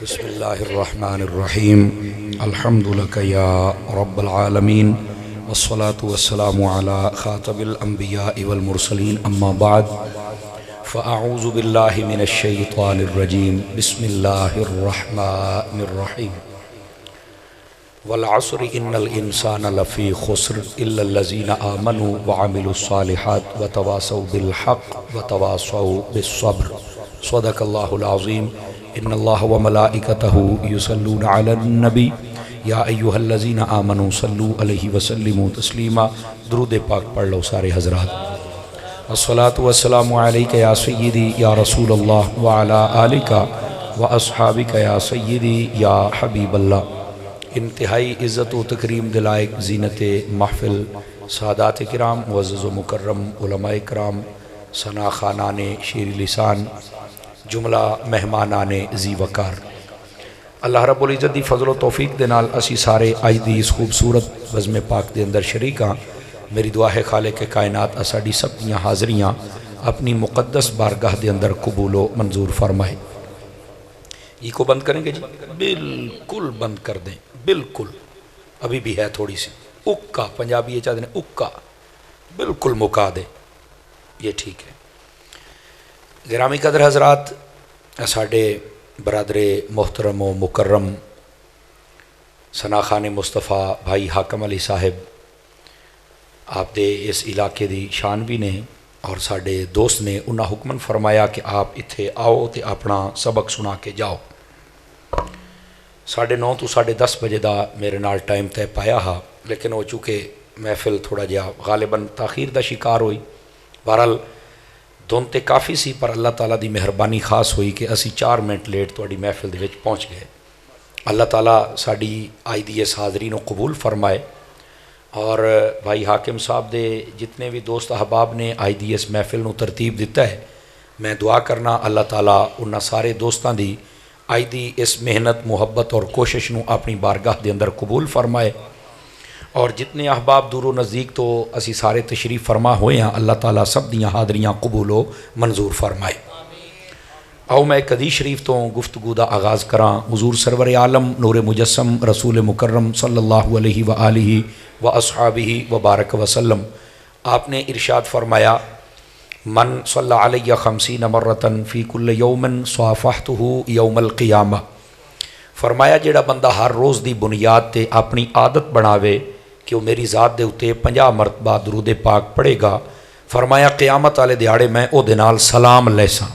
بسم اللہ الرحمن الرحیم الحمد لک یا رب العالمین والصلاة والسلام علی خاتم الانبیاء والمرسلین اما بعد فاعوذ باللہ من الشیطان الرجیم بسم اللہ الرحمن الرحیم والعصر ان الانسان لفی خسر الا الذین آمنوا وعملوا الصالحات وتواصوا بالحق وتواصوا بالصبر صدق اللہ العظیم ان اللہ وملائکتہ یصلون علی النبی یا ایہا الذین آمنوا صلوا علیہ وسلموا تسلیما۔ درود پاک پڑھ لو سارے حضرات۔ الصلاۃ والسلام علیک یا سیدی یا رسول اللہ وعلی آلک واصحابک یا سیدی یا حبیب اللہ۔ انتہائی عزت و تکریم دلائق زینت محفل سادات کرام، معزز و مکرم علماء کرام، ثنا خانان شیر لسان، جملہ مہمانان ذی وقار، اللہ رب العزت دی فضل و توفیق دے نال اسی سارے اج دی اس خوبصورت بزم پاک دے اندر شریک ہاں۔ میری دعا ہے خالق کائنات اساڈی سب دیاں حاضریاں اپنی مقدس بارگاہ دے اندر قبول و منظور فرمائے۔ یہ کو بند کریں گے جی؟ بالکل بند کر دیں، بالکل، ابھی بھی ہے تھوڑی سی اکا، پنجابی چاہتے ہیں اکا، بالکل مکا دیں، یہ ٹھیک ہے۔ گرامی قدر حضرات، ساڈے برادر محترم و مکرم ثنا خان مصطفیٰ بھائی حاکم علی صاحب آپ دے اس علاقے دی شان بھی نے اور ساڈے دوست نے، انہاں حکمن فرمایا کہ آپ اتھے آؤ تے اپنا سبق سنا کے جاؤ۔ 9:30 تو 10:30 بجے دا میرے نال ٹائم تے پایا ہا، لیکن وہ چونکہ محفل تھوڑا جہا غالباً تاخیر دا شکار ہوئی۔ بہرحال دھند تے کافی سی، پر اللہ تعالیٰ دی مہربانی خاص ہوئی کہ اسی 4 منٹ لیٹ تواڈی محفل دے وچ پہنچ گئے۔ اللہ تعالیٰ ساڈی آج دی اس حاضری نو قبول فرمائے، اور بھائی حاکم صاحب دے جتنے بھی دوست احباب نے آج دی اس محفل نو ترتیب دیتا ہے، میں دعا کرنا اللہ تعالیٰ انہاں سارے دوستاں دی آج دی اس محنت، محبت اور کوشش نو اپنی بارگاہ دے اندر قبول فرمائے، اور جتنے احباب دور و نزدیک تو اسی سارے تشریف فرما ہوئے ہیں، اللہ تعالیٰ سب دیاں حاضریاں قبول و منظور فرمائے۔ آؤ میں ایک حدیث شریف تو گفتگو دا آغاز کراں۔ حضور سرور عالم نور مجسم رسول مکرم صلی اللہ علیہ وآلہ واصحابہ وبارک وسلم، آپ نے ارشاد فرمایا، من صلی علیہ 50 مرتن فی کل یوم صافحتہ یوم القیامہ۔ فرمایا جیڑا بندہ ہر روز دی بنیاد تے اپنی عادت بناوے کہ وہ میری ذات دے اتے 50 مرتبہ درود پاک پڑھے گا، فرمایا قیامت والے دیہاڑے میں او دے نال سلام لیساں۔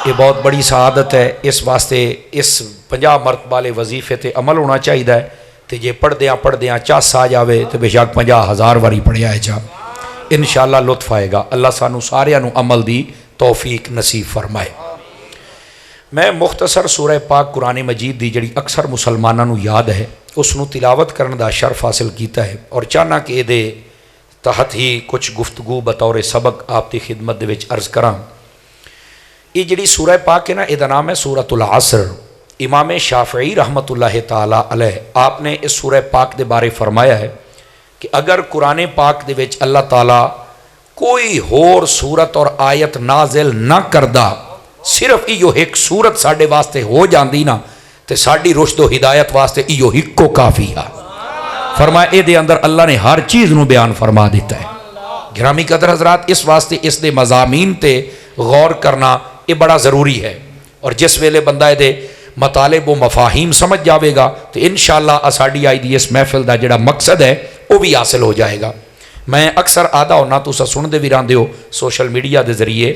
یہ بہت بڑی سعادت ہے، اس واسطے اس 50 مرتبہ والے وظیفے تے عمل ہونا چاہیے ہے، تے جے پڑھ دیاں چاس آ جاوے تو بے شک 50,000 واری پڑھیا ہے جا، انشاءاللہ لطف آئے گا۔ اللہ سانو ساریاں نو عمل دی توفیق نصیب فرمائے۔ میں مختصر سورہ پاک قرآن مجید دی جڑی اکثر مسلمانوں نو یاد ہے، اس نو تلاوت کرن دا شرف حاصل کیتا ہے، اور چاہنا کہ دے تحت ہی کچھ گفتگو بطور سبق آپ دی خدمت دے وچ عرض کراں۔ یہ جڑی سورہ پاک ہے نا، یہ نام ہے سورۃ العصر۔ امام شافعی رحمۃ اللہ تعالی علیہ آپ نے اس سورہ پاک دے بارے فرمایا ہے کہ اگر قرآن پاک دے وچ اللہ تعالی کوئی ہور سورت اور آیت نازل نہ کردہ، صرف ایو ایک سورت ساڈے واسطے ہو جاندی نا، تے ساڈی رشد و ہدایت واسطے ایو ایک کو کافی ہے۔ فرمایا اے دے اندر اللہ نے ہر چیز نو بیان فرما دیتا ہے۔ گرامی قدر حضرات، اس واسطے اس دے مضامین تے غور کرنا یہ بڑا ضروری ہے، اور جس ویلے بندہ دے مطالب و مفاہیم سمجھ جاوے گا تو انشاءاللہ ساڈی آئی دی اس محفل دا جڑا مقصد ہے وہ بھی حاصل ہو جائے گا۔ میں اکثر آدھا ہونا تو سن دے بھی راندے ہو سوشل میڈیا دے ذریعے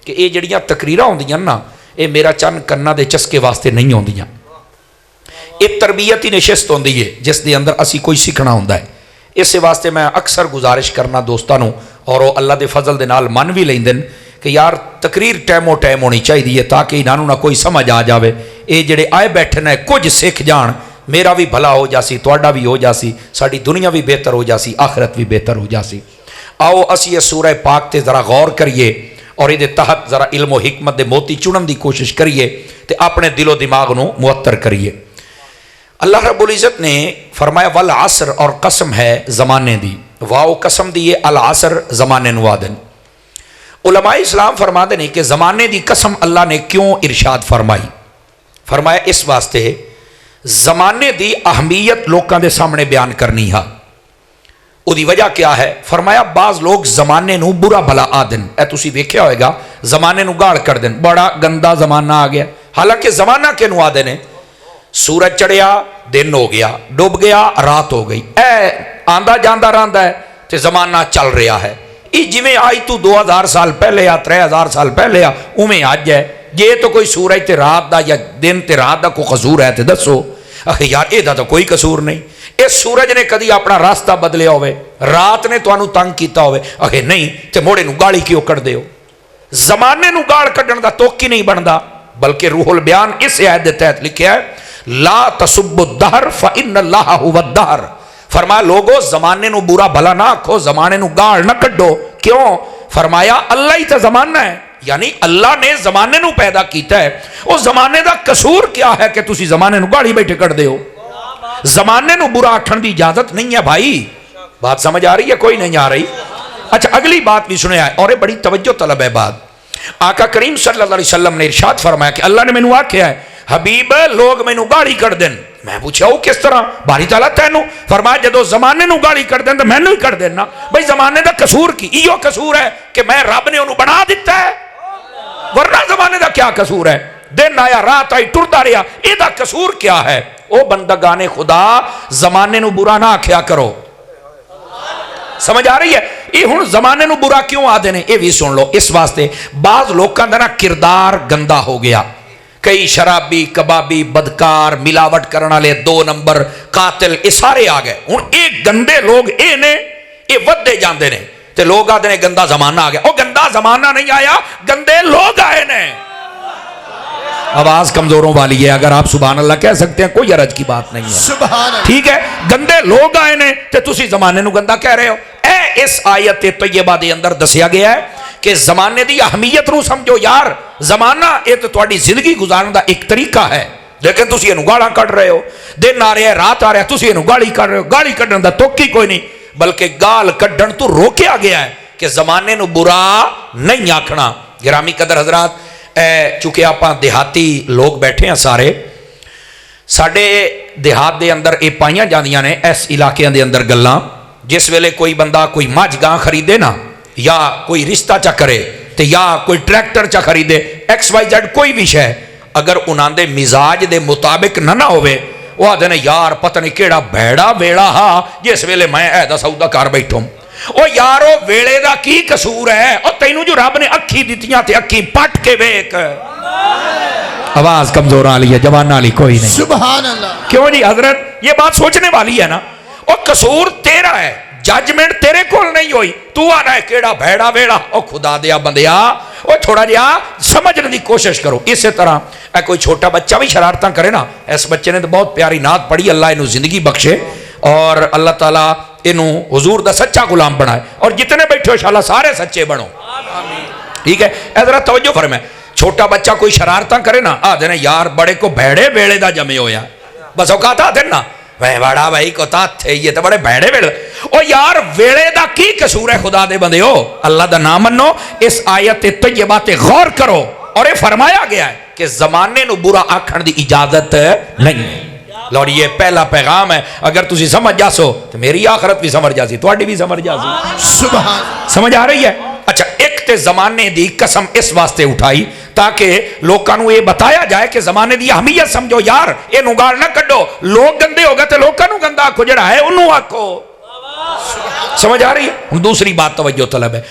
کہ یہ جڑیاں تقریراں ہوندیاں نا، یہ میرا چند کنا دے چسکے واسطے نہیں ہوندیاں، ایک تربیتی نشست ہوندی ہے جس دے اندر اسی کوئی سیکھنا ہوندا ہے۔ اس واسطے میں اکثر گزارش کرنا دوستانوں، اور وہ اللہ دے فضل دے نال من بھی لیندن کہ یار تقریر ٹائمو ٹائم ہونی چاہیے تاکہ انہوں نہ کوئی سمجھ آ جاوے، اے جڑے آئے بیٹھے نے کچھ سکھ جان، میرا بھی بھلا ہو جاسی، تواڈا بھی ہو جاسی، ساری دنیا بھی بہتر ہو جاسی، آخرت بھی بہتر ہو جاسی۔ آؤ اسی یہ سورہ پاک تے ذرا غور کریے، اور یہ تحت ذرا علم و حکمت دے موتی چنن دی کوشش کریے تے اپنے دل و دماغ نو معطر کریے۔ اللہ رب العزت نے فرمایا والعصر، اور قسم ہے زمانے دی، واو قسم دی، العصر زمانے نوادن۔ علماء اسلام فرماتے ہیں کہ زمانے دی قسم اللہ نے کیوں ارشاد فرمائی؟ فرمایا اس واسطے زمانے دی اہمیت لوکاں دے سامنے بیان کرنی ہے. دی وجہ کیا ہے؟ فرمایا بعض لوگ زمانے نو برا بھلا آدن. اے تسی ویکھیا ہوئے گا زمانے نو گاڑ کر دن، بڑا گندا زمانہ آ گیا. حالانکہ زمانہ کینو آدے نے؟ سورج چڑھیا دن ہو گیا، ڈوب گیا رات ہو گئی، اے آندا جاندا رہندا ہے تے زمانہ چل رہا ہے. یہ جویں آئی تو 2000 سال پہلے یا 3000 سال پہلے یا اویں اج ہے. یہ تو کوئی سورج تے رات دا یا دن تے رات دا کوئی قصور ہے تے دسو. یار اے دا تو کوئی قصور نہیں. اس سورج نے کدی اپنا راستہ بدلیا ہوئے، رات نے تانوں تنگ کیتا ہوئے، نہیں تے موڑے نو گالی کیوں کر دیو؟ زمانے نو گال کڈن دا توک ہی نہیں بندا. بلکہ روح البیان اس آیت دے تحت لکھیا ہے لا تسبوا الدہر فإن اللہ هو الدہر. فرمایا لوگو زمانے نو برا بھلا نہ آکھو، زمانے نو گال نہ کڈو. کیوں؟ فرمایا اللہ ہی تو زمانہ ہے، یعنی اللہ نے زمانے نو پیدا کیتا ہے. وہ زمانے دا قصور کیا ہے کہ تسی زمانے نو گاڑی بیٹھے کر دیو؟ زمانے نو برا آکھن دی اجازت نہیں ہے بھائی. بات سمجھ آ رہی ہے؟ کوئی نہیں آ رہی؟ اچھا اگلی بات بھی سنیا ہے اور یہ بڑی توجہ طلب ہے بات. آقا کریم صلی اللہ علیہ وسلم نے ارشاد فرمایا کہ اللہ نے مینوں آکھیا ہے حبیب لوگ مینوں گاڑی کر دین. میں پوچھا وہ کس طرح؟ باری تعالیٰ تینوں فرمایا جدو زمانے نو گاڑی کر دین تو مینوں ہی کر دینا. بھئی زمانے دا قصور کی؟ ایو قصور ہے کہ میں رب نے انہوں بنا دیتا ہے، ورنہ زمانے دا کیا قصور ہے؟ دن آیا رات آئی ٹرتا رہا، یہ دا قصور کیا ہے؟ او بندگان خدا زمانے نو برا نہ آکھیا کرو. سمجھ آ رہی ہے؟ یہ ہن زمانے نو برا کیوں آدھے نے؟ یہ بھی سن لو. اس واسطے بعض لوکاں دا نا کردار گندا ہو گیا. کئی شرابی کبابی بدکار ملاوٹ کرنا لے 2 نمبر قاتل یہ سارے آ گئے. ہن ایک گندے لوگ اے نے یہ ودے جاندے نے تے لوگ آدھے نے گندا زمانہ آ گیا. او گندا زمانہ نہیں آیا، گندے لوگ آئے نے. آواز کمزوروں والی ہے، اگر آپ سبحان اللہ کہہ سکتے ہیں کوئی عرض کی بات نہیں ہے. سبحان اللہ. ٹھیک ہے، گندے لوگ آئے نے تے تسی زمانے نو گندا کہہ رہے ہو. اے اس آیت طیبہ دے اندر دسیا گیا ہے کہ زمانے دی اہمیت نو سمجھو یار. زمانہ یہ تو تہاڈی زندگی گزارن دا ایک طریقہ ہے، لیکن تسی اینو گالاں کڈ رہے ہو. دن آ رہا ہے رات آ رہا ہے تسی اینو گالی کر رہے ہو. گالی کڈن دا توک ہی کوئی نہیں، بلکہ گال کڈن تو روکیا گیا ہے کہ زمانے نو برا نہیں آکھنا. گرامی قدر حضرات، چونکہ آپ دیہاتی لوگ بیٹھے ہیں سارے، ساڑھے دیہات دے اندر اے پائیاں جاندیاں نے اس علاقے دے اندر گلاں. جس ویلے کوئی بندہ کوئی مجھ گاں خریدے نا، یا کوئی رشتہ چا کرے تے یا کوئی ٹریکٹر چا خریدے XYZ کوئی بھی شے، اگر انہاں دے مزاج دے مطابق نہ ہوئے وہ آدھے نے یار پتہ نہیں کیڑا بھیڑا ویڑا ہا جس ویلے میں ایدہ سعودہ کار بیٹھوں. او یارو ویڑے دا کی قصور ہے؟ او تینوں جو رب نے اکھی دیتیاں تے اکھی پٹ کے بیک. آواز کمزور آلی ہے، جوان آلی کوئی نہیں. سبحان اللہ. کیوں جی حضرت یہ بات سوچنے والی ہے نا. او قصور تیرا ہے، ججمنٹ تیرے کول نہیں ہوئی. تو آنا ہے کیڑا بھیڑا ویڑا. او خدا دیا بندیا او تھوڑا جا سمجھنے دی کوشش کرو. اسی طرح اے کوئی چھوٹا بچہ بھی شرارتاں کرے نا، اس بچے نے تو بہت پیاری نعت پڑھی، اللہ انہوں زندگی بخشے اور اللہ تعالیٰ انہوں حضور دا سچا غلام بنائے، اور جتنے بیٹھے ہو انشاءاللہ سارے سچے بنو. ٹھیک ہے، ذرا توجہ فرمائے. چھوٹا بچہ کوئی شرارتاں کرے نا، آدھے نے یار بڑے کو بھیڑے ویڑے دا جمع ہویا. بس اوقات آدھے نا بڑا بھائی کو تا تھے یہ تو بڑے بھیڑے ویڑے. او یار ویڑے دا کی قصور ہے خدا دے بندے ہو؟ اللہ دا نام منو، اس آیت طیبہ تے غور کرو. اور یہ فرمایا گیا ہے کہ زمانے نو برا آکھن دی اجازت نہیں ہے. لوڑ یہ پہلا پیغام ہے. اگر تسی سمجھ جاسو تو میری آخرت بھی سمجھ جاسی، تواڈی بھی سمجھ جاسی. سبحان. سمجھ آ رہی ہے؟ اچھا ایک تے زمانے دی قسم اس واسطے اٹھائی تاکہ لوگوں کو یہ بتایا جائے کہ زمانے دی اہمیت سمجھو یار. یہ نگال نہ کڈو، لوگ گندے ہو گئے تو لوگوں گندا آکھو، جڑا ہے انہوں آکھو. سمجھ آ رہی ہے؟ دوسری بات توجہ طلب ہے.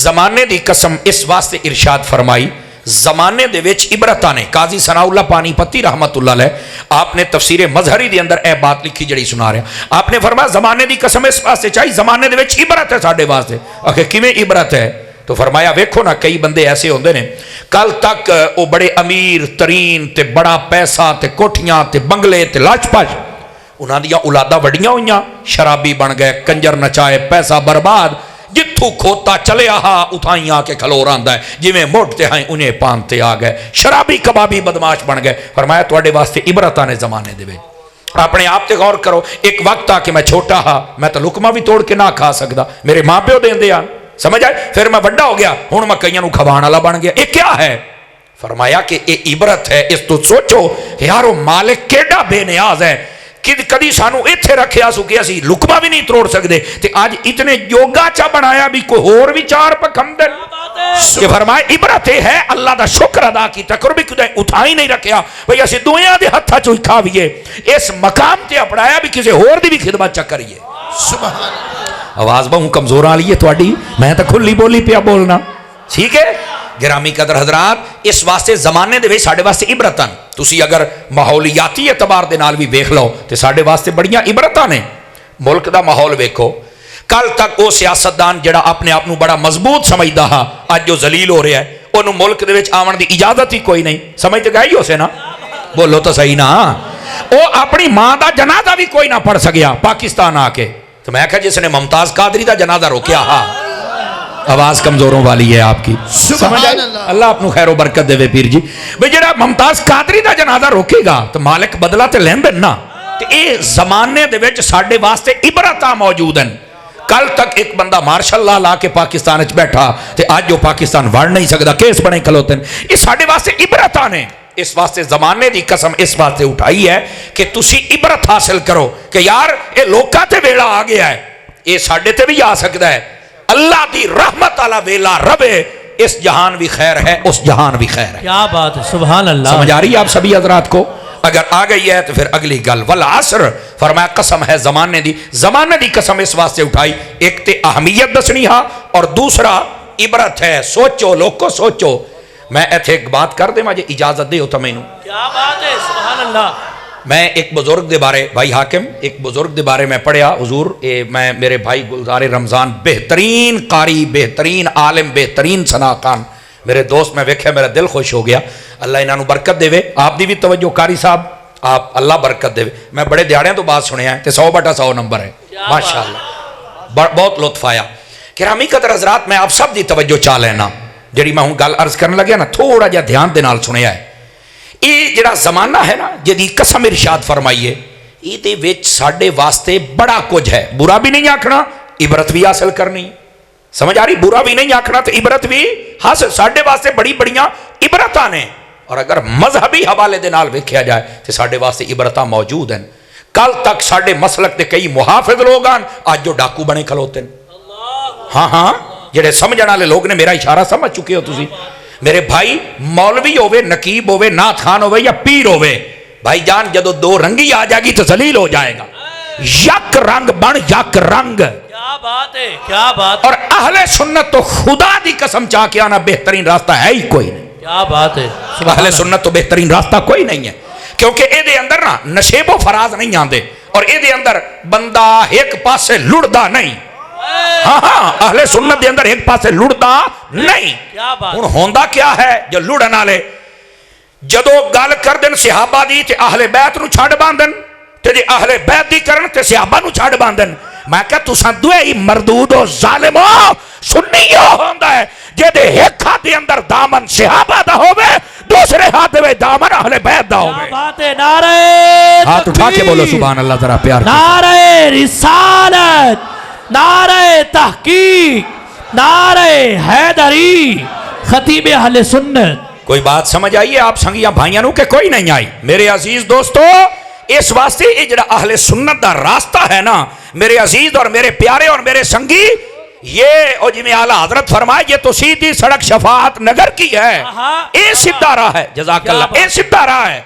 زمانے دی قسم اس واسطے ارشاد فرمائی زمانے دے وچ عبرتاں نے. قاضی ثناء اللہ پانی پتی رحمت اللہ علیہ آپ نے تفسیر مظہری دے اندر اے بات لکھی جڑی سنا رہے. آپ نے فرمایا زمانے دی قسم اس واسطے چاہیے زمانے دے وچ عبرت ہے ساڈے واسطے. آخر کیویں عبرت ہے؟ تو فرمایا ویکھو نا کئی بندے ایسے ہوندے نے کل تک وہ بڑے امیر ترین تے بڑا پیسہ تے کوٹھیاں تے بنگلے تے لاچ پاچ، انہاں دیاں اولاداں وڈیاں ہوئیاں، شرابی بن گئے، کنجر نچائے، پیسہ برباد. جتھو کھوتا چلے آہا اتھائیں آ کے کھلو رہندا ہے، جویں موڑتے ہیں انہیں پانتے آ گئے، شرابی کبابی بدماش بن گئے. فرمایا تواڈے واسطے عبرتاں نے زمانے دے وچ. اپنے آپ تے غور کرو. ایک وقت آ کہ میں چھوٹا ہا، میں تو لقمہ بھی توڑ کے نہ کھا سکدا، میرے ماں پیو دیندے آ. سمجھ آئے؟ پھر میں بڑا ہو گیا، ہن میں کئیاں نوں کھواون والا بن گیا. یہ کیا ہے؟ فرمایا کہ یہ عبرت ہے، اس تو سوچو کہ یارو مالک کیڈا بے نیاز ہے، کدی سانو ایتھے رکھیا سو کہ اسی لقمہ بھی نہیں تروڑ سکتے، تے آج اتنے یوگا چا بنایا بھی کوئی اور بھی چار پکھمدن کہ فرمائے عبرت ہے اللہ دا شکر ادا کی تکر بھی کدے اٹھا ہی نہیں رکھیا بھئی اسی دنیا دے ہتھا چوئی کھاویے، اس مقام تے اپڑایا بھی کسی اور دی بھی خدمت چکریے. سبحان آواز بہوں کمزور آ لیے تھوڑی، میں تو کھلی بولی پیا بولنا. ٹھیک ہے گرامی قدر حضرات، اس واسطے زمانے دے وچ ساڈے واسطے عبرتاں، تسی اگر ماحولیاتی اعتبار دے نال بھی ویکھ لو تے ساڈے واسطے بڑیاں عبرتاں نے. ملک دا ماحول ویکھو، کل تک وہ سیاستدان جڑا اپنے آپ نو بڑا مضبوط سمجھدا ہا اج جو ذلیل ہو رہا ہے، اونوں ملک دے وچ آون دی اجازت ہی کوئی نہیں. سمجھ تے گئی ہو سے نا، بولو تو صحیح نا. وہ اپنی ماں دا جنازہ بھی کوئی نہ پڑھ سکیا پاکستان آ کے. تو میں کہا جس نے ممتاز قادری دا جنازہ روکیا ہا. آواز کمزوروں والی ہے آپ کی، سمجھ آئی؟ اللہ اپنو خیر و برکت دے پیر جی. بھئی جڑا ممتاز قادری دا جنازہ روکے گا تو مالک بدلہ تے لیندن نا. تے اے زمانے دے وچ ساڈے واسطے عبرتاں موجود ہیں. کل تک ایک بندہ مارشل لا لا کے پاکستان وچ بیٹھا تے آج جو پاکستان وڑ نہیں سکدا، کیس بنے کھلوتے ہیں. یہ ساڈے واسطے عبرتاں نے. اس واسطے زمانے دی قسم اس واسطے اٹھائی ہے کہ تسی عبرت حاصل کرو کہ یار اے لوکاں تے ویلا آ گیا ہے، یہ ساڈے تے بھی آ سکدا ہے. اللہ دی رحمت والا ویلا ربے، اس جہان بھی خیر ہے اس جہان بھی خیر ہے. کیا بات ہے، سبحان اللہ. سمجھ آ رہی ہے آپ سبھی حضرات کو؟ اگر آ گئی ہے تو پھر اگلی گل والعصر فرمایا قسم ہے زمانے دی قسم اس واسطے اٹھائی، ایک تے اہمیت دسنی ہا اور دوسرا عبرت ہے. سوچو لوگو سوچو. میں ایتھے ایک بات کر دے، مجھے اجازت دے ہو تو مینوں. کیا بات ہے، سبحان اللہ. میں ایک بزرگ دے بارے، بھائی حاکم، ایک بزرگ دے بارے میں پڑھیا حضور، میں میرے بھائی گلزار رمضان، بہترین قاری، بہترین عالم، بہترین ثناکان، میرے دوست، میں ویکھیا میرا دل خوش ہو گیا. اللہ انہاں نو برکت دے. آپ دی بھی توجہ قاری صاحب، آپ اللہ برکت دے. میں بڑے دیہڑیاں تو بات سنیا ہے تے 100/100 نمبر ہے ماشاءاللہ، بہت لطف آیا. گرامی قدر حضرات، میں آپ سب دی توجہ چاہ لینا، جڑی میں ہوں گل عرض کرنے لگیا نا تھوڑا جا دھیان دے نال سنیا ہے. یہ جڑا زمانہ ہے نا جدی قسم ارشاد فرمائیے، یہ دے وچ ساڈے واسطے بڑا کچھ ہے. برا بھی نہیں آکھنا، عبرت بھی حاصل کرنی. سمجھ آ رہی؟ برا بھی نہیں آکھنا تو عبرت بھی حاصل. ساڈے واسطے بڑیاں عبرتاں نے. اور اگر مذہبی حوالے دے نال ویکھیا جائے تو ساڈے واسطے عبرتاں موجود ہیں. کل تک ساڈے مسلک دے کئی محافظ لوگ ہیں آج جو ڈاکو بنے کھلوتے ہیں. ہاں جڑے سمجھن والے لوگ نے میرا اشارہ سمجھ چکے ہو تسی. میرے بھائی مولوی ہوئے، نقیب ہوئے، نعت خان ہوئے یا پیر ہوئے، بھائی جان جدو دو رنگی آ جائے گی تو ذلیل ہو جائے گا. یک رنگ بن یک رنگ. کیا بات ہے، کیا بات. اور اہل سنت تو خدا دی قسم چاہ کے آنا بہترین راستہ ہے ہی کوئی نہیں. کیا بات ہے. اہل سنت تو بہترین راستہ کوئی نہیں ہے، کیونکہ اے دے اندر نا نشیب و فراز نہیں آندے، اور اے دے اندر بندہ ایک پاسے لڑدا نہیں. ہاں اہل سنت دے اندر ایک پاسے لڑدا نہیں. ہن ہوندا کیا ہے جو لڑن والے جدو گل کر دن صحابہ دی تے اہل بیت نو چھڈ باندن، تے جے اہل بیت دی کرن تے صحابہ نو چھڈ باندن. میں کہا تساں دوئے مردود و ظالمو سنی ہوندا ہے جے دے ایک ہاتھ دے اندر دامن صحابہ دا ہوے، دوسرے ہاتھ دے دامن اہل بیت دا ہوے. کیا بات ہے. نعرہ ہاتھ اٹھا کے بولو سبحان اللہ ذرا پیار. نعرہ رسالت، نعرہ تحقیق، نعرہ حیدری، خطیب اہل سنت. کوئی بات سمجھ آئیے آپ سنگیاں بھائیاں نو کہ کوئی نہیں آئی؟ میرے عزیز دوستو، اس واسطے یہ جڑا اہل سنت دا راستہ ہے نا میرے عزیز اور میرے پیارے اور میرے سنگی، یہ او جی میں اعلیٰ حضرت فرمائے یہ تو سیدھی سڑک شفاعت نگر کی ہے. اے سدھا راہ ہے. جزاک اللہ. اے سدھا راہ ہے.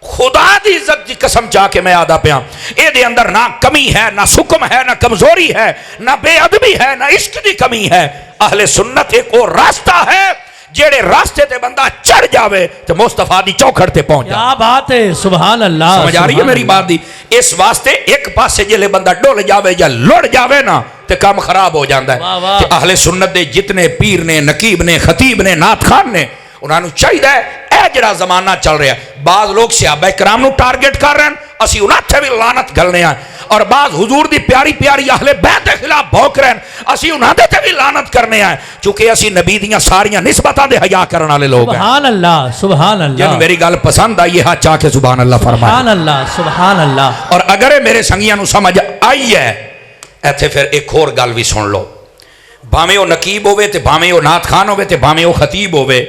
خدا دی عزت دی قسم چاہ کے میں آدھا پیاں، اے دے اندر نہ کمی ہے، نہ سکم ہے، نہ کمزوری ہے، نہ بے ادبی ہے، نہ عشق دی کمی ہے. اہل سنت ایک اور راستہ ہے جیڑے راستے تے بندہ چڑھ جاوے تو مصطفیٰ دی چوکھٹ تے پہنچ جائے. کیا بات ہے، سبحان اللہ. سمجھ آ رہی ہے میری بات دی؟ اس واسطے ایک پاسے جلے بندہ ڈول جاوے یا لڑ جاوے نا تے کام خراب ہو جاندہ ہے. کہ اہل سنت دے جتنے پیر نے، نقیب نے، خطیب نے، نعت خان نے، انہوں نے چاہیے اے جڑا زمانہ چل رہا ہے. بعض لوگ صحابہ کرام نو ٹارگٹ کر رہے ہیں، اسی انہاں تے بھی لعنت گھلنے ہیں. اور بعض حضور دی پیاری پیاری اہل بیت کے خلاف بھوک رہے ہیں، اسی انہاں دے تے بھی لعنت کرنے ہیں، چونکہ اسی نبی دیاں ساریاں نسبتاں دے حیا کرن والے لوگ ہیں. سبحان اللہ، سبحان اللہ. جن میری گل پسند آئی ہے ہاتھ چاہ کے سبحان اللہ فرمائے. سبحان اللہ، سبحان اللہ. اور اگر میرے سنگیاں نو سمجھ آئی ہے ایتھے پھر ایک اور گل بھی سن لو. بھاویں او نقیب ہوے تے بھاویں او نعت خان ہوے تے بھاویں او خطیب ہوے،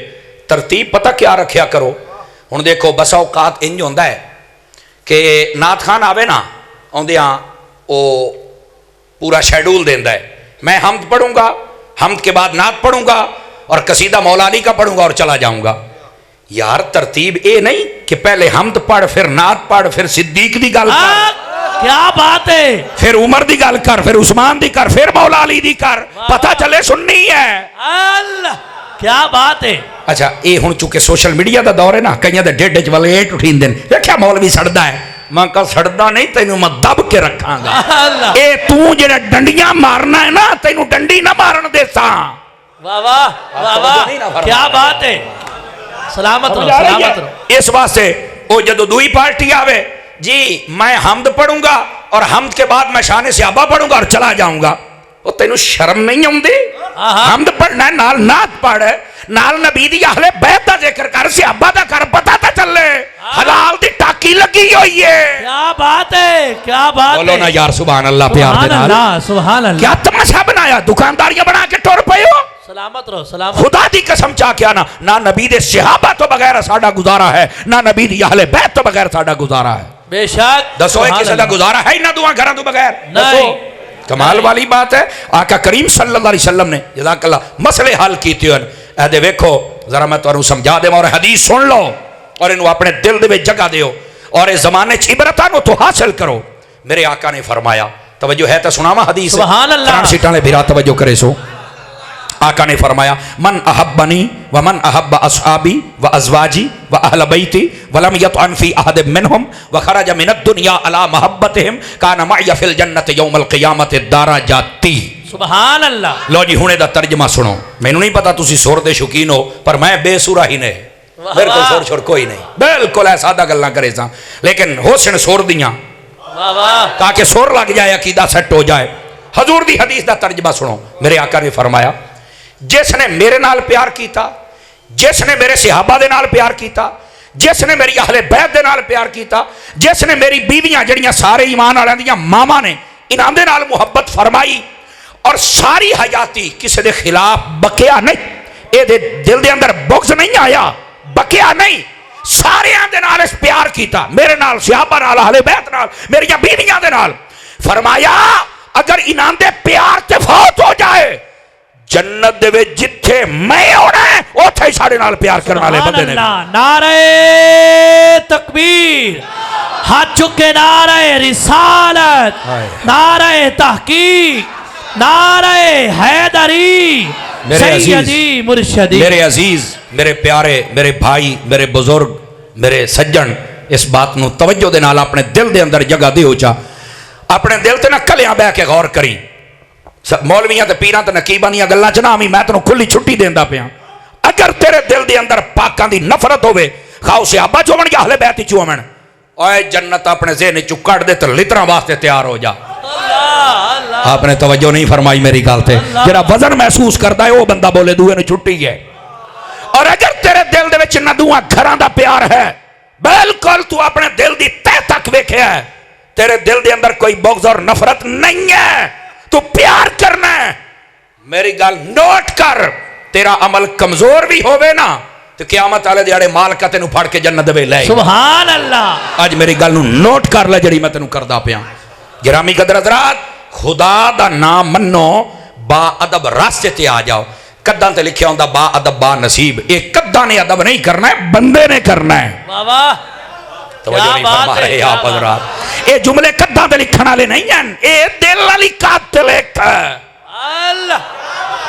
ترتیب پتہ کیا رکھیا کرو. ہن دیکھو بسا اوقات انج ہوندا ہے کہ نعت خان آوے نا آندیاں او پورا شیڈول دیندا ہے. میں حمد پڑھوں گا, حمد کے بعد نعت پڑھوں گا اور قصیدہ مولا علی کا پڑھوں گا اور چلا جاؤں گا. یار ترتیب اے نہیں کہ پہلے حمد پڑھ پھر نعت پڑھ پھر صدیق دی گل کر, کیا بات ہے, پھر عمر دی گل کر, پھر عثمان دی کر, پھر مولا علی دی کر, پتہ چلے سننی ہے. اللہ کیا بات ہے. اچھا اے ہن چونکہ سوشل میڈیا دا دور ہے نا, کئیاں دے ڈیڈ وچ والے ایٹ اٹھین دین ویکھیا مولوی سڑدا ہے. میں کہا سڑدا نہیں, تینوں میں دب کے رکھاں گا. اے تو جڑا ڈنڈیاں مارنا ہے نا, تینوں ڈنڈی نہ مارن دیساں. واہ واہ واہ واہ, کیا بات ہے. سلامت رہو, سلامت رہو. اس واسطے او جدو دوئی پارٹی آوے جی میں حمد پڑھوں گا اور حمد کے بعد میں شان صحابہ پڑھوں گا اور چلا جاؤں گا, وہ تینوں شرم نہیں ہوندی؟ حمد پڑھنا ہے, نال نعت پڑھ, نال نبی دی اہل بیت دا ذکر کر, صحابہ دا کر, پتہ تا چلے حلال دی ٹاکی لگی ہوئی ہے. کیا بات ہے, کیا بات ہے. بولو نا یار سبحان اللہ پیار دے نال. سبحان اللہ, سبحان اللہ. کیا تماشا بنایا, دکانداریاں بنا کے ٹر پئے ہو. سلامت رہو, سلامت. خدا دی قسم چاہ کیا نہ نبی دے صحابہ تو بغیر ساڈا گزارا ہے, نہ نبی دی اہل بیت تو بغیر ساڈا گزارا ہے. بے شک. دسو ایک کسی دا گزارا ہے ہی نہ دعا گھراں تو بغیر. نہیں. کمال والی بات ہے. آقا کریم صلی اللہ علیہ وسلم نے جزاک اللہ مسئلے حل کیتے ہیں. اے دے ویکھو ذرا میں تانوں سمجھا دے اور حدیث سن لو اور انہوں اپنے دل دے وچ جگہ دیو اور اس زمانے چ عبرتاں نو تو حاصل کرو. میرے آقا نے فرمایا, توجہ ہے تو سناواں حدیث. سبحان اللہ. فرنٹ سیٹاں دے بھرا توجہ کرے سو. آقا نے فرمایا من احبنی ومن احب اصحابی و ازواجی و اہل بیتی ولم یطعن فی احد منہم وخرج من الدنیا علی محبتہم کان معی فی الجنت یوم القیامت دراجاتی. سبحان اللہ. لو جی ہونے دا ترجمہ سنو. میں نہیں پتا تسی سور دے شکین ہو, پر میں بے سورہ ہی نے, بالکل سور چھوڑ کوئی نہیں, بالکل ایسا سادہ گلاں کرے ساں, لیکن حسن سور دیاں تاکہ سور لگ جائے, عقیدہ سیٹ ہو جائے. حضور دی حدیث دا ترجمہ سنو. میرے آقا نے فرمایا جس نے میرے نال پیار کیتا, جس نے میرے صحابہ دے نال پیار کیتا, جس نے میری اہل بیت دے نال پیار کیتا, جس نے میری بیویاں جڑیاں سارے ایمان والے دیاں ماما نے انہاں دے نال محبت فرمائی اور ساری حیاتی کسی دے خلاف بکیا نہیں, اے دے دل دے اندر بغض نہیں آیا, بکیا نہیں, سارے دے نال اس پیار کیتا, میرے نال, صحابہ نال, اہل بیت نال, میری بیویاں دے نال. فرمایا اگر انہاں دے پیار تے فوت ہو جائے جنت دے وچ جتھے میں ہونا ہے اوتھے ہی ساڈے نال پیار کرن والے بندے نے. نعرہ تکبیر, ہاتھ چکے نعرہ رسالت, نعرہ تحقیق, نعرہ حیدری, سیدی مرشدی. میرے عزیز, میرے پیارے, میرے بھائی, میرے بزرگ, میرے سجن, اس بات نو توجہ دے نال اپنے دل دے اندر جگہ دیو چا, اپنے دل تے نہ کلیاں بہ کے غور کریں. مولویاں تے پیراں تے نقیباں دیاں گلاں چ نہ آویں, میں تینوں کھلی چھٹی دیندا پیاں. اگر تیرے دل دے اندر پاکاں دی نفرت ہوے, خواہ صحابہ چ ہون یا اہل بیت چ ہون, اوے جنت اپنے ذہن چ کڈ دے تے لتراں واسطے تیار ہو جا. آپ نے توجہ نہیں فرمائی میری گل تے. جڑا وزن محسوس کردا ہے وہ بندہ بولے دوے نوں چھٹی ہے. اور اگر تیرے دل دے وچ نہ دوواں گھراں دا پیار ہے, بالکل تو اپنے دل دی تہ تک ویکھیا ہے, تیرے دل دے اندر کوئی بغض اور نفرت نہیں ہے, تو پیار کرنا ہے. میری گل نوٹ کر, تیرا عمل کمزور بھی ہوئے نا تو قیامت والے دیہاڑے مالکا تینوں پھڑ کے جنت دے لے. سبحان اللہ. اج میری گل نو نوٹ کر لے جڑی میں تینوں کردا پیاں. گرامی قدر حضرات, خدا دا نام منو, با ادب راستے تے آ جاؤ. کداں تے لکھیا ہوندا با ادب با نصیب, اے کداں نے ادب نہیں کرنا ہے, بندے نے کرنا ہے. واہ واہ, توجہ نہیں فرما رہے آپ حضرات. اے جملے کداں تے لکھن والے نہیں ہیں, اے دل والی قاتل ہے. اللہ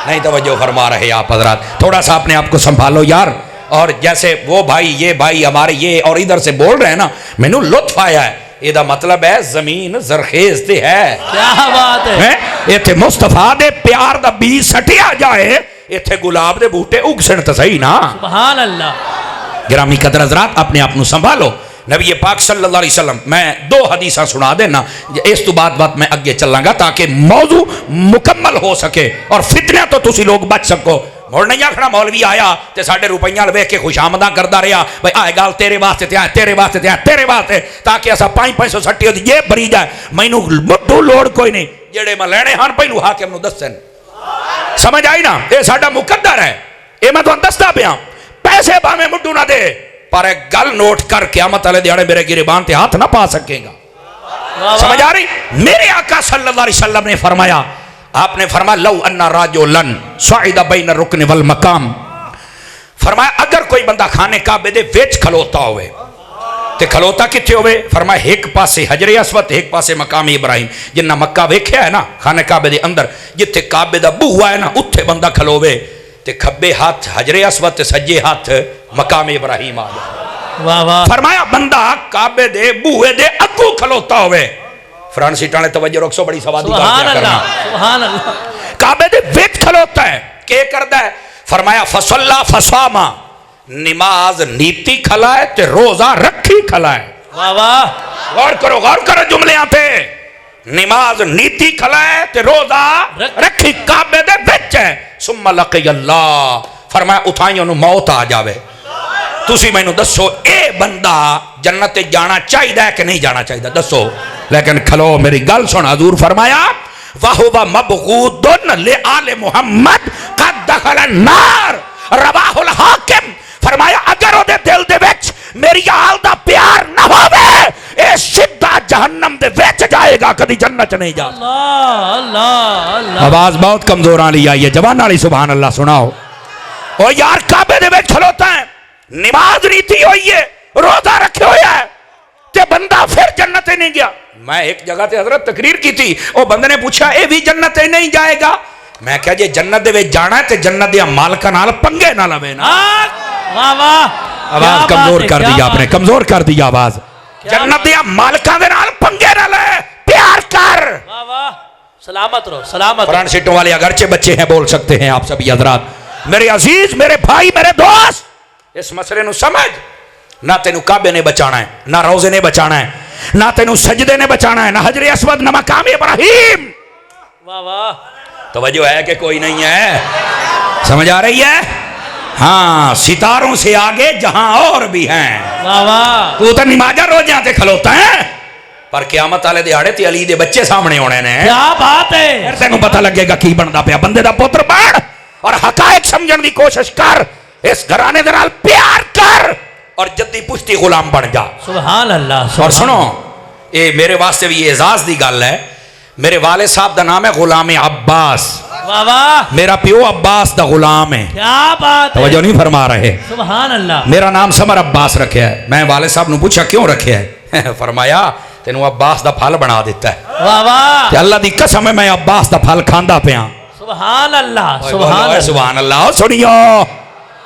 نہیں توجہ فرما رہے آپ حضرات. تھوڑا سا اپنے آپ کو سنبھالو یار. اور جیسے وہ بھائی, یہ بھائی ہمارے یہ اور ادھر سے بول رہے ہیں نا, میں نے لطف آیا ہے. یہ دا مطلب ہے زمین زرخیز تے ہے. کیا بات ہے. ایتھے مصطفیٰ دے پیار دا بیج سٹیا جائے, ایتھے گلاب دے بوٹے اگ سن تے صحیح نا. سبحان اللہ. گرامی قدر حضرات, اپنے آپ کو سنبھالو. نبی پاک صلی اللہ علیہ وسلم, میں 2 حدیثاں سنا دینا, اس تو بعد میں اگے چلاں گا تاکہ موضوع مکمل ہو سکے اور فتنے تو تسی لوگ بچ سکو. مڑ نہیں آکھنا مولوی آیا تے ساڈے روپیاں لے کے خوشامداں کردا رہیا, بھائی آئے گال تیرے واسطے تے آئے, تیرے واسطے تے آئے, تیرے واسطے, تاکہ اسا 500 سٹی ہوتی یہ بری جائے. مینوں مڈو لوڑ کوئی نہیں, جڑے میں لینے ہن پہلو حاکم نو دسن. سمجھ آئی نا, اے ساڈا مقدر ہے, اے میں تانوں دسدا پیاں. کسے باہیں مڈو نہ دے پر ایک گل نوٹ کر قیامت والے دیہاڑے میرے گریبان تے ہاتھ نہ پا سکے گا. سمجھ آ رہی؟ میرے آقا صلی اللہ علیہ وسلم نے فرمایا, آپ نے فرمایا لو ان رجلا صعد بین الرکن والمقام, فرمایا اگر کوئی بندہ خانے کعبے دے وچ کھلوتا ہوئے تے کھلوتا کتھے ہوئے؟ فرمایا ایک پاسے حجر اسود ایک پاسے مقام ابراہیم. جنہ مکہ ویکھیا ہے نا خانے کعبے دے اندر جتھے کعبے دا بوہا ہے نا اتھے بندہ کھلوے تے کھبے ہاتھ حجر اسود تے سجے ہاتھ مقام ابراہیم آ جائے. واہ واہ. فرمایا بندہ کعبے دے بوہے دے اگوں کھلوتا ہوئے, فرانس سیٹاں نے توجہ رکھو بڑی سوادی بات سبحان کیا کرنا, اللہ سبحان اللہ, کعبے دے وچ کھلوتا ہے کہ کردا ہے؟ فرمایا فصلا فصاما, نماز نیتی کھلائے تے روزہ رکھی کھلائے. واہ واہ. غور کرو جملیاں تے, نماز نیتی کھلائے تے روزہ رکھی کعبے دے وچ ہے. ثم لقی اللہ, فرمایا اتھائیوں نو موت آ جاوے. تُسی میں نو دسو اے بندہ جنت جانا چاہیے ہے کہ نہیں جانا چاہیے؟ دسو. لیکن کھلو میری گل سن, حضور فرمایا وَهُوَ مَبْغُودٌ لِآلِ مُحَمَّد قَدْ دَخَلَ النَّارِ, رواہ الحاکم. فرمایا اگر او دے دل دے وچ میری آل دا پیار نہ ہوئے اے سدھا جہنم دے وچ جائے گا, کدی جنت نہیں جا. اللہ اللہ اللہ. آواز بہت کمزور آلی آئی ہے, جوان والی سبحان اللہ سناؤ. او یار کعبے دے وچ کھلوتا ہے, نماز نیتی ہوئی ہے, روزہ رکھے ہویا ہے, تے بندہ پھر جنت نہیں گیا. میں ایک جگہ تے حضرت تقریر کی تھی, او بندے نے پوچھا اے بھی جنت نہیں جائے گا؟ میں کہا جی جنت دے وچ جانا ہے تے جنت دے مالکاں نال پنگے نہ لوے نا. واہ واہ. آواز کمزور کر دی آپ نے, کمزور کر دی آواز. جنت دے مالکاں دے نال پنگے نہ لے, پیار کر. واہ واہ. سلامت رہو سلامت. قرآن سیٹوں والے اگرچہ بچے ہیں بول سکتے ہیں آپ سبھی حضرات. میرے عزیز, میرے بھائی, میرے دوست, اس مسئلے نو سمجھ. نہ تینو کعبے نے بچانا ہے, نہ روزے نے بچانا ہے, نہ تینو سجدے نے بچانا ہے, نہ حجر اسود, نہ مقام ابراہیم. واہ واہ. توجہ ہے کہ کوئی نہیں ہے؟ سمجھ آ رہی ہے؟ ہاں, ستاروں سے آگے جہاں اور بھی ہیں. واہ واہ. تو تو نمازاں روزیاں تے کھلوتا ہے, پر قیامت والے دیہاڑے تے علی دے بچے سامنے ہونے نے. کیا بات ہے. پھر تینوں پتہ لگے گا کی بندا پیا. بندے دا پتر بڑھ اور حقائق سمجھن دی کوشش کر, اس گھرانے دے نال پیار کر اور جدی پشتی غلام بن جا. سبحان اللہ. اور سنو, اے میرے واسطے بھی اعزاز دی گل ہے. میرے والد صاحب دا نام ہے غلام عباس. واہ واہ. میرا پیو عباس دا غلام ہے. کیا بات ہے. توجہ نہیں فرما رہے. سبحان اللہ. میرا نام سمر عباس رکھیا ہے. میں والد صاحب نے پوچھا کیوں رکھیا ہے؟ فرمایا تینوں عباس دا پھل بنا دیتا ہے. واہ واہ. تے اللہ دی قسم ہے میں عباس دا پھل کھاندا پیاں. سبحان اللہ. سبحان اللہ. سبحان اللہ. سنیو,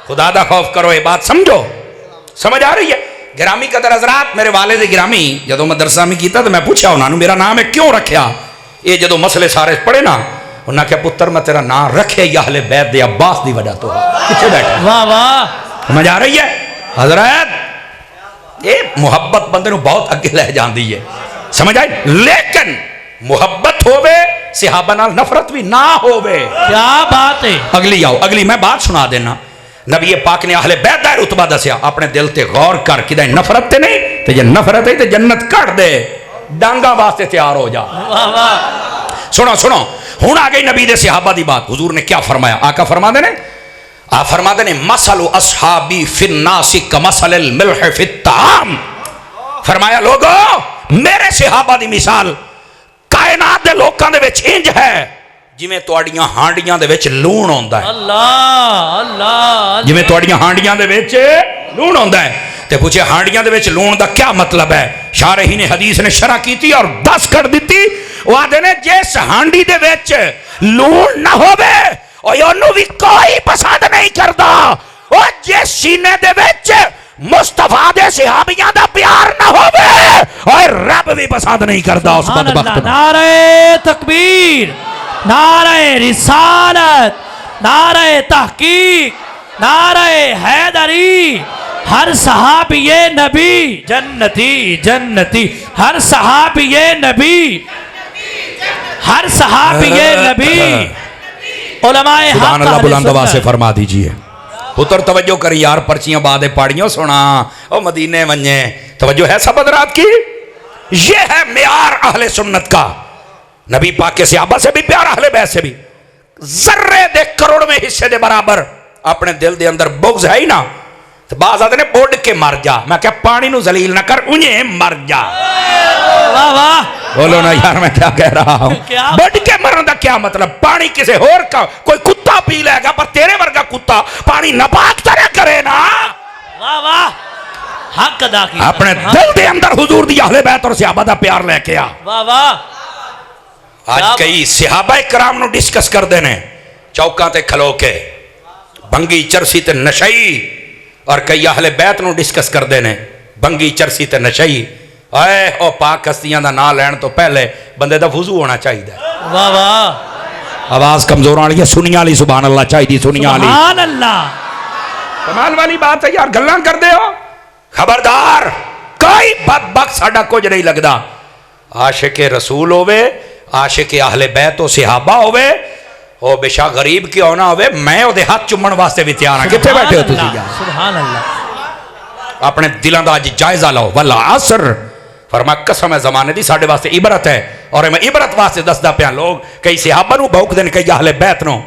خدا دا خوف کرو, یہ بات سمجھو. سمجھ آ رہی ہے؟ گرامی قدر حضرات, میرے والد گرامی جدو مدرسہ میں کیتا تو میں پوچھا انہوں نے میرا نام ہے کیوں رکھیا. یہ جدو مسئلے سارے پڑھے نا, انہوں نے کہا پتر میں تیرا نام رکھے یا اہل بیت دے عباس دی وجہ تو کچھے بیٹھا. واہ واہ. سمجھ آ رہی ہے حضرات؟ یہ محبت بندے نو بہت اگے لے جاندی ہے. سمجھ آئی؟ لیکن محبت ہووے صحابہ نال نفرت بھی نہ ہووے. کیا بات ہے. اگلی آؤ, اگلی میں بات سنا دینا. نبی پاک نے اہل بیت دا رتبہ دسیا, اپنے دل تے غور کر کدے نفرت تے نہیں, تے جے نفرت ہے تے جنت کٹ دے, ڈانگا واسطے تیار ہو جا. واہ واہ. سنو سنو, ہن آ گئی نبی دے صحابہ دی بات. حضور نے کیا فرمایا؟ آقا فرما دے نے, آپ فرما دے نے مثل اصحابی فی الناس کمثل الملح فی الطعام. فرمایا لوگو میرے صحابہ دی مثال کائنات دے لوکاں دے وچ انج ہے جویں تواڈیاں ہانڈیاں دے وچ لون ہوندا ہے. اللہ اللہ. جویں تواڈیاں ہانڈیاں دے وچ لون ہوندا ہے. تے پوچھے ہانڈیاں دے وچ لون دا کیا مطلب ہے؟ شارحین حدیث نے شرح کیتی اور 10 کر دیتی. وہ آدھے نے جس ہانڈی دے وچ لون نہ ہووے اور انہوں بھی کوئی پسند نہیں کردا, اور جس سینے دے وچ مصطفیٰ دے صحابیاں دا پیار نہ ہووے اور رب بھی پسند نہیں کردا اس بدبخت. نعرہ تکبیر, نعرہ رسالت, نعرہ تحقیق, نعرہ حیدری. ہر صحابی نبی جنتی جنتی, ہر صحابی نبی, ہر صحابی نبی. علماء سبحان اللہ, حق بلند آواز سے سنت. فرما دیجئے. پتر توجہ کری یار, پرچیاں بادے پاڑیوں سنا, او مدینے ونجے. توجہ ہے سب حضرات کی؟ یہ ہے معیار اہل سنت کا. نبی پاک کے صحابہ سے بھی پیار, اہل بیت سے بھی. ذرے دے کروڑ میں حصے دے برابر اپنے دل دے اندر بغض ہے ہی نا, تو بعض آتے نے اڑ کے مر جا، میں کہ پانی نو ذلیل نہ کر انہیں مر جا۔ واہ واہ بولو نا یار میں کیا کہہ رہا ہوں، بڑھ کے مرن دا کیا مطلب؟ پانی کسے اور کا کوئی کتا پی لے گا، پر تیرے ورگا کتا پانی نپاک طرح کرے نا۔ واہ واہ حق ادا کی، اپنے دل دے اندر حضور دی اہل بیت اور صحابہ دا پیار لے کے آ۔ واہ واہ آج کئی صحابہ کرام نو ڈسکس کر دینے چوکاں تے کھلو کے، بنگی چرسی تے نشئی، اور کئی اہل بیت نو ڈسکس کر دینے بنگی چرسی تے نشئی۔ اے او پاک ہستیاں دا نام لین تو پہلے بندے دا وضو ہونا چاہیے۔ واہ واہ آواز کمزور آ رہی ہے، سنیا علی سبحان اللہ چاہیے، سنیا علی سبحان اللہ۔ کمال والی بات ہے یار، گلاں کر دے ہو، خبردار کوئی بدبخت ساڈا کچھ نہیں لگدا۔ عاشق رسول ہوئے، عاشق اہل بیت و صحابہ ہوئے، او بے شک غریب کیوں نہ ہوئے، میں او دے ہاتھ چومن واسطے بھی تیار ہاں۔ کتنے بیٹھے ہو تسی یار؟ سبحان اللہ۔ اپنے دلاں دا اج جائزہ لو۔ والعصر فرما قسم ہے زمانے دی ساڈے واسطے عبرت ہے، اور میں عبرت واسطے دسدا پیا۔ لوگ کئی صحابہ نو بھوک دین، کئی اہل بیت نو۔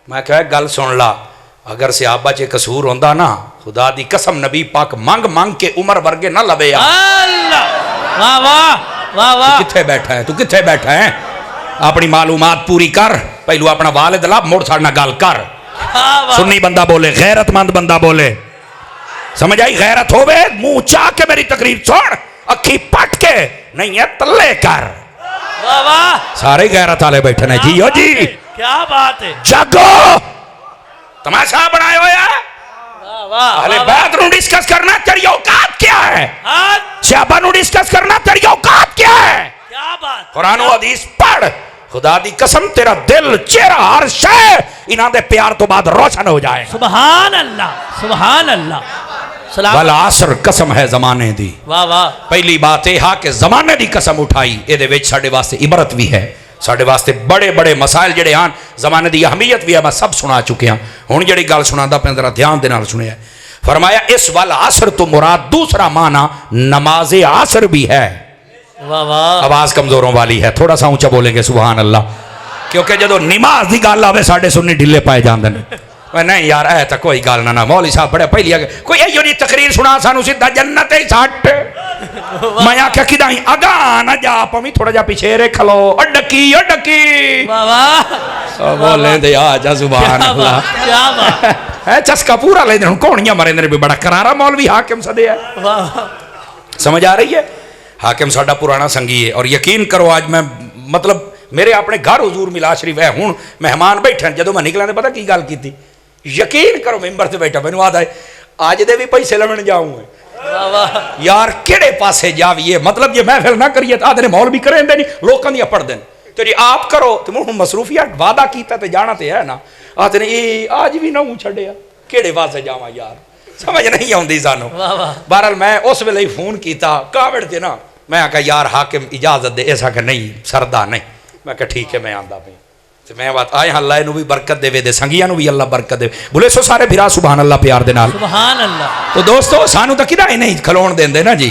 میں کہا گل سن لا، اگر صحابہ چ قصور ہوندا نا، خدا دی قسم نبی پاک مانگ مانگ کے عمر ورگے نہ لوے یا۔ اللہ واہ واہ واہ واہ۔ کتھے بیٹھا ہے تو، کتھے بیٹھا ہے؟ اپنی معلومات پوری کر، پہلو اپنا والد لب موڑ ساڑنا گل کر۔ سنی بندہ بولے، غیرت مند بندہ بولے، سمجھ آئی؟ غیرت ہوئے منہ چاہ کے میری تقریر چھوڑ، اکھی پٹ کے نہیں ہے تلے کر۔ واہ واہ سارے غیرت والے بیٹھے ہیں جی۔ ہو جی کیا بات ہے، جاگو، تماشا بنائے ہوئے ہیں۔ واہ واہ اہل بیت نو ڈسکس کرنا تیری اوقات کیا ہے؟ صحابہ نو ڈسکس کرنا تیری اوقات کیا ہے؟ کیا بات، قرآن و حدیث پڑھ، خدا دی قسم تیرا دل چہرہ ہر شے انہاں دے پیار تو بعد روشن ہو جائے۔ سبحان اللہ سبحان اللہ۔ سلام والعصر قسم ہے زمانے دی۔ واہ واہ پہلی بات یہ کہ زمانے دی قسم اٹھائی، اے دے وچ ساڈے واسطے عبرت بھی ہے، ساڈے واسطے بڑے بڑے مسائل جڑے ہن زمانے دی اہمیت بھی ہے، میں سب سنا چکے ہاں۔ ہن جڑی گل سناندا پیا ذرا دھیان دے نال سنیا۔ فرمایا اس والعصر تو مراد دوسرا معنی نماز عصر بھی ہے۔ واہ واہ آواز کمزوروں والی ہے، تھوڑا سا اونچا بولیں گے سبحان اللہ، کیونکہ جدو نماز دی گل آوے ساڈے سنی ڈھلے پائے جاندے نے۔ نہیں یار اے تا کوئی گل نہ، مولوی صاحب بڑے پہلی کوئی ایو نہیں تقریر سنا سانو سیدھا جنت ہی سٹ۔ میں آکھیا کدا ہی اگاں نہ جا پویں، تھوڑا جا پیچھے رے کھلو، اڈکی اڈکی۔ واہ واہ بولیں دے آ جا سبحان اللہ۔ کیا بات اے چسکا پورا لے دے، ہن کونیاں مرے نے بھی بڑا کرارا مولوی حاکم سدے ہے۔ واہ سمجھ آ رہی ہے؟ حاکم ساڈا پرانا سنگی ہے، اور یقین کرو آج میں مطلب میرے اپنے گھر حضور ملا شریف ہے، ہوں مہمان بیٹھے جدو میں نکلا پتا کی گل کی تھی؟ یقین کرو ممبر سے بیٹھا مینوں آد آئے آج دے بھی پیسے لمن جاؤں یار کہڑے پاسے جاویے، مطلب یہ محفل نہ کریے آدھے نے مول بھی کریں دے نہیں لوکاں دی پڑھ دیں تیری آپ کرو تو ہوں مصروفیات وعدہ کیتا تے جانا تے ہے نا، آدھے نے یہ آج بھی نہ ہوں چھڑیا کہڑے پاسے جاواں یار، سمجھ نہیں آندی سانو۔ بہرحال میں اس ویلے ہی فون کیتا کاوڑ تے نا، میں کہا یار حاکم اجازت دے، ایسا کہ نہیں سردا نہیں، میں کہا ٹھیک ہے میں آندا پہ میں بات آئے اللہ انہوں بھی برکت دے دے، سنگیاں نو بھی اللہ برکت دے، بولے سو سارے بھرا سبحان اللہ پیار دے نال سبحان اللہ۔ تو دوستو سانو تک ہی نہیں کھلون دین دے نا جی،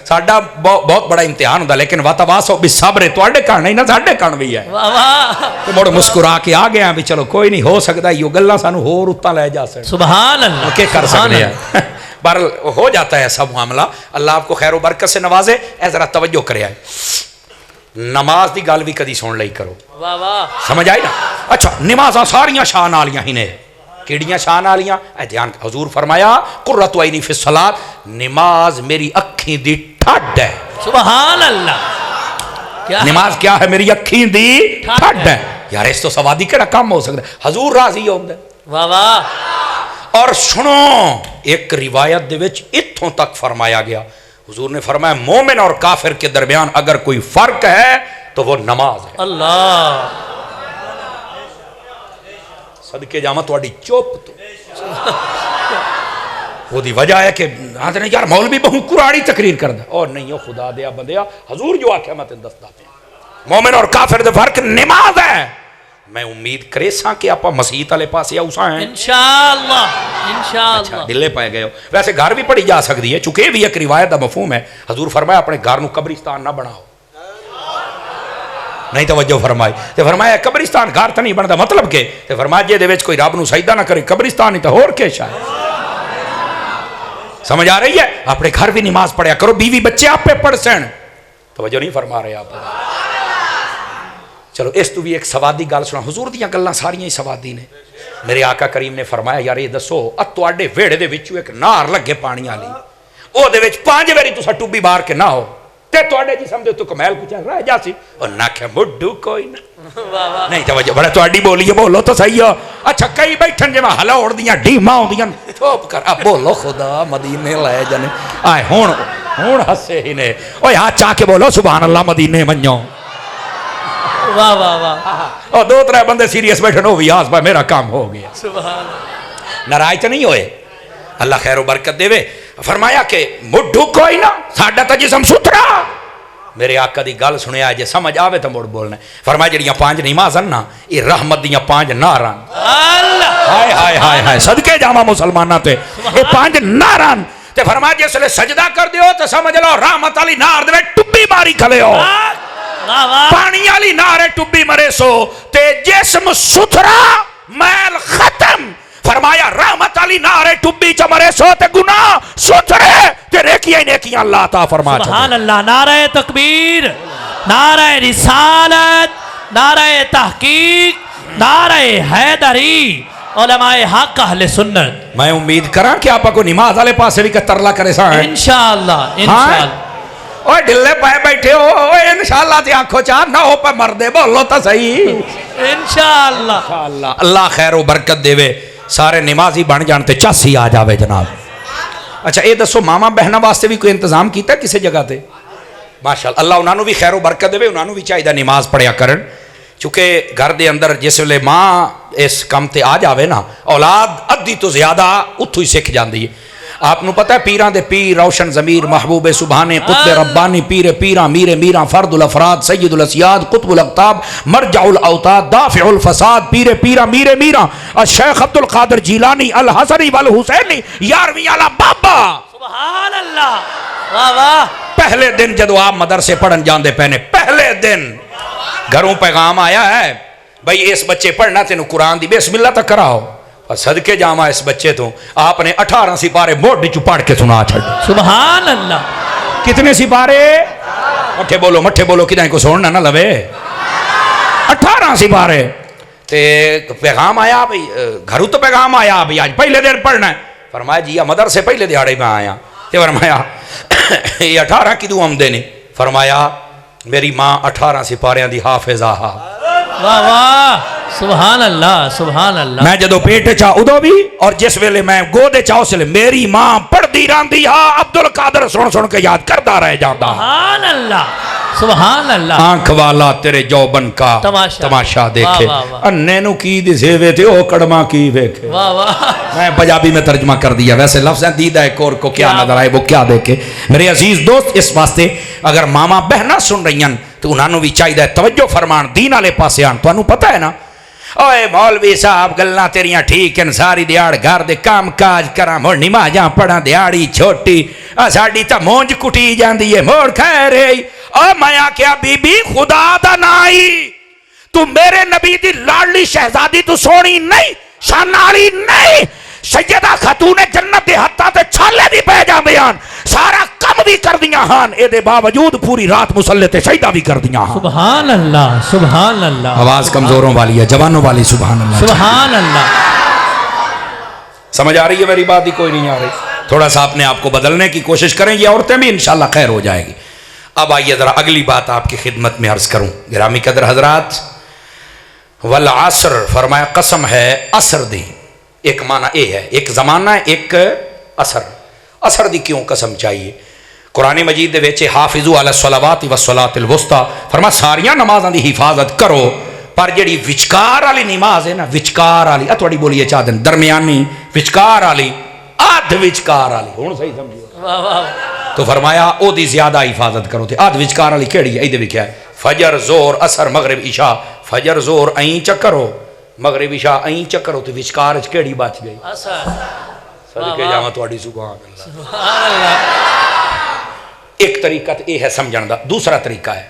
ساڈا بہت بڑا امتحان ہوندا، لیکن واتواسو بالصبر تواڈے کان نہیں نا ساڈے کان بھی ہے۔ تو مڑ مسکرا کے آ گیا بھی چلو کوئی نہیں، ہو سکدا یہ گلاں سانو ہور اتاں لے جا سکدے، سبحان اللہ کیا کر سکتے ہیں۔ بہرحال ہو جاتا ہے سب معاملہ، اللہ آپ کو خیر و برکت سے نوازے۔ اے ذرا توجہ کرے آئے، نماز دی گل بھی کدی سن لئی کرو، سمجھ آئی نا؟ اچھا نمازاں ساریاں شان والیاں ہی نے، کیڑیاں شان والیاں؟ اے دھیان، حضور فرمایا قرۃ عینی فی الصلاۃ، نماز میری اکھیں دی ٹھڈ ہے۔ سبحان اللہ، نماز کیا ہے؟ میری اکھیں دی ٹھڈ ہے۔ یار اس تو سوادی کیڑا کم ہو سکتا ہے؟ حضور راضی ہوندا ہے۔ واہ واہ۔ اور سنو ایک روایت دے وچ اتھوں تک فرمایا گیا، حضور نے فرمایا مومن اور کافر کے درمیان اگر کوئی فرق ہے تو وہ نماز ہے۔ اللہ صدقے جاواں تہاڈی چپ تو وہ دی وجہ ہے کہ آندے نے یار مولوی بہو قرآنی تقریر کردا، اور نہیں خدا دیا بندیا حضور جو آکھیا میں تینوں دسدا پیا، مومن اور کافر دے فرق نماز ہے۔ میں امید کرے ساں کہ آپ مسیحت والے پاسے آؤساں ہیں انشاءاللہ انشاءاللہ۔ اچھا ڈلے پائے گئے ہو، ویسے گھر بھی پڑھی جا سکتی ہے چونکہ یہ بھی ایک روایت دا مفہوم ہے۔ حضور فرمایا اپنے گھر نو قبرستان نہ بناؤ، نہیں توجہ فرمائی تے فرمایا قبرستان گھر تے نہیں بندا، مطلب کہ تے فرمایا جے دے وچ کوئی رب نو سجدہ نہ کرے قبرستان ہی تے ہور کے شاید سمجھ آ رہی ہے؟ اپنے گھر بھی نماز پڑھیا کرو، بیوی بچے آپ پہ پڑھ سین. توجہ نہیں فرما رہے آپ. چلو اس تو بھی ایک سوادی گل سنا. حضور دیاں گلاں ساریاں ہی سوادی نے. میرے آقا کریم نے فرمایا یار یہ دسو تواڈے ویڑے دے وچوں ایک نار لگے پانی والی، او دے وچ 5 واری تساں ٹوبی مار کے نہ ہو تے تواڈے جسم دے تو کمیل کچھ رہ جاسی. اور نہ کہ مڈو کوئی نہ. نہیں توجہ بڑا تواڈی بولیے بولو تو صحیح ہو. اچھا کئی بیٹھن جے ہلاوڑ دیاں ڈیماں ہوندیاں چوپ کر اب بولو خدا مدینے لے جانے آئے ہن ہسے ہی نے. اوے ہاتھ چا کے بولو سبحان اللہ مدینے منجو. واہ واہ واہ. اور 2-3 بندے سیریس بیٹھے ہو بھی آس پا میرا کام ہو گیا. سبحان ناراض تو نہیں ہوئے؟ اللہ خیر و برکت دے. فرمایا کہ مڈھو کوئی نہ ساڈا تا جسم ستھرا. میرے آقا دی گل سنیا جے سمجھ آوے تو مڑ بولنا. فرمایا جڑیاں 5 نمازاں نا یہ رحمت دیاں 5 ناراں. اللہ ہائے ہائے ہائے ہائے صدقے جاواں مسلماناں تے یہ 5 ناراں. تے فرمایا جس لے سجدہ کر دیو تو سمجھ لو رحمت والی نار دے ٹبی ماری کھلے ہو. پانی والی نار ٹبی مرے سو تے جسم ستھرا میل ختم. فرمایا رحمت والی نار ٹبی چ مرے سو تے گناہ ستھرے تے نیکیاں نیکیاں اللہ عطا فرما. سبحان اللہ. نعرہ تکبیر، نعرہ رسالت، نعرہ تحقیق، نعرہ حیدری، علماء حق اہل سنت. میں امید کراں کہ آپ کو نماز والے پاسے بھی ترلا کرے سا انشاءاللہ انشاءاللہ. اوے ڈلے پائے بیٹھے ہو اوے انشاءاللہ تے آنکھوں چاہ نہ ہو پہ مردے بولو تا صحیح انشاءاللہ. اللہ خیر و برکت دے وے. سارے نمازی بن جانتے چاسی آ جاوے جناب. اچھا اے دسو ماما بہنا واسطے بھی کوئی انتظام کیتا ہے کسی جگہ تے؟ ماشاءاللہ اللہ انہوں بھی خیر و برکت دے وے. انہوں بھی چاہیے نماز پڑھیا کرن چونکہ گھر دے اندر جس ویلے ماں اس کام تے آ جاوے نا اولاد ادھی تو زیادہ اتھو ہی سکھ جاندی ہے. آپ نو پتہ ہے پیران دے پیر روشن ضمیر محبوب سبحانے قطب ربانی پیر پیران میر میران فرد الافراد سید الاسیاد قطب الاقطاب مرجع الاوتاد دافع الفساد پیر پیران میر میران الشیخ عبد القادر جیلانی الحسنی والحسینی یارویں والا بابا. سبحان اللہ. واہ واہ. پہلے دن جدو آپ مدرسے پڑھن جاندے پہنے پہلے دن گھروں پیغام آیا ہے بھئی اس بچے پڑھنا تینو قرآن دی بسم اللہ تک کراؤ. صدقے جاما اس بچے تو آپ نے 18 سپارے موڈ چو پڑھ کے سنا چھڑ. سبحان اللہ. کتنے سپارے؟ مٹھے بولو کدائیں کو سوڑنا نہ لوے. 18 سپارے. تے پیغام آیا بھئی گھروں تو پیغام آیا بھئی آج پہلے دن پڑھنا ہے. فرمایا جی مدرسے پہلے دیہڑے میں آیا. تے فرمایا یہ 18 کی دو ہم دینے. فرمایا میری ماں 18 سپاریاں دی حافظہ. واہ واہ. سبحان اللہ سبحان اللہ. میں جدو پیٹ چاہ ادو بھی اور جس ویلے میں گودے چاہ اس لئے میری ماں پڑھ دی راندی ہاں عبدالقادر سن کے یاد کردہ رہ جاندہ. سبحان اللہ سبحان اللہ. آنکھ والا تیرے جوبن کا تماشا دیکھے اننے نو کی دی زیوے تھے او کڑما کی ویکھے. واہ واہ. میں پنجابی میں ترجمہ کر دیا ویسے لفظ ہیں دیدہ ایک اور کو کیا نظر آئے وہ کیا دیکھے. میرے عزیز دوست اس واسطے اگر ماما بہنا سن رہی ہیں تو انہوں بھی چاہیے توجہ فرمان دین والے پاسے آن. تو انہوں پتہ ہے نا اوے مولوی صاحب گلاں تیریاں ٹھیک ہیں ساری دیہڑ گھر دے کام کاج کراں مڑ نمازاں پڑھاں دیہڑی چھوٹی ساڈی تا مونج کٹی جاندی ہے موڑ خیر ہے. او میں آکھیا بی بی خدا دا نائی تو میرے نبی دی لاڈلی شہزادی تو سونی نہیں شانالی نہیں سیدہ خاتون جنت دے ہتھاں تے چھالے دی پے جاندے ہن سارا کم بھی کر دیاں ہن اے دے باوجود پوری رات مصلی تے سجدہ بھی کر دیاں ہن. سبحان اللہ سبحان اللہ. آواز کمزوروں والی ہے جوانوں والی. سبحان اللہ سبحان اللہ. سمجھ آ رہی ہے میری بات ہی کوئی نہیں آ رہی؟ تھوڑا سا اپنے آپ کو بدلنے کی کوشش کریں یہ عورتیں بھی انشاءاللہ خیر ہو جائے گی. اب آئیے ذرا اگلی بات آپ کی خدمت میں عرض کروں. گرامی قدر حضرات والعصر فرمایا قسم ہے عصر دی. ایک معنی اے ہے ایک زمانہ ہے ایک عصر. عصر دی کیوں قسم چاہیے؟ قرآن مجید دے ویچے حافظو علی الصلوات والصلاۃ الوسطی فرمایا ساریاں نمازاں دی حفاظت کرو پر جڑی وچکار والی نماز ہے نا وچکار والی تھوڑی بولیے چاہ دیں درمیانی وچکار والی آدھ وچکار والی ہن صحیح سمجھو. واہ واہ. تو فرمایا او دی زیادہ حفاظت کرو. تے آدھ وچکار والی کیڑی ہے؟ ایدے وچ ہے فجر زور عصر مغرب عشاء. فجر زور این چکرو مغرب عشاء این چکرو تے وچکار وچ کیڑی بچ گئی؟ صدقے جاواں تہاڈی سبحان اللہ. سبحان اللہ. ایک طریقہ تے یہ ہے سمجھن دا. دوسرا طریقہ ہے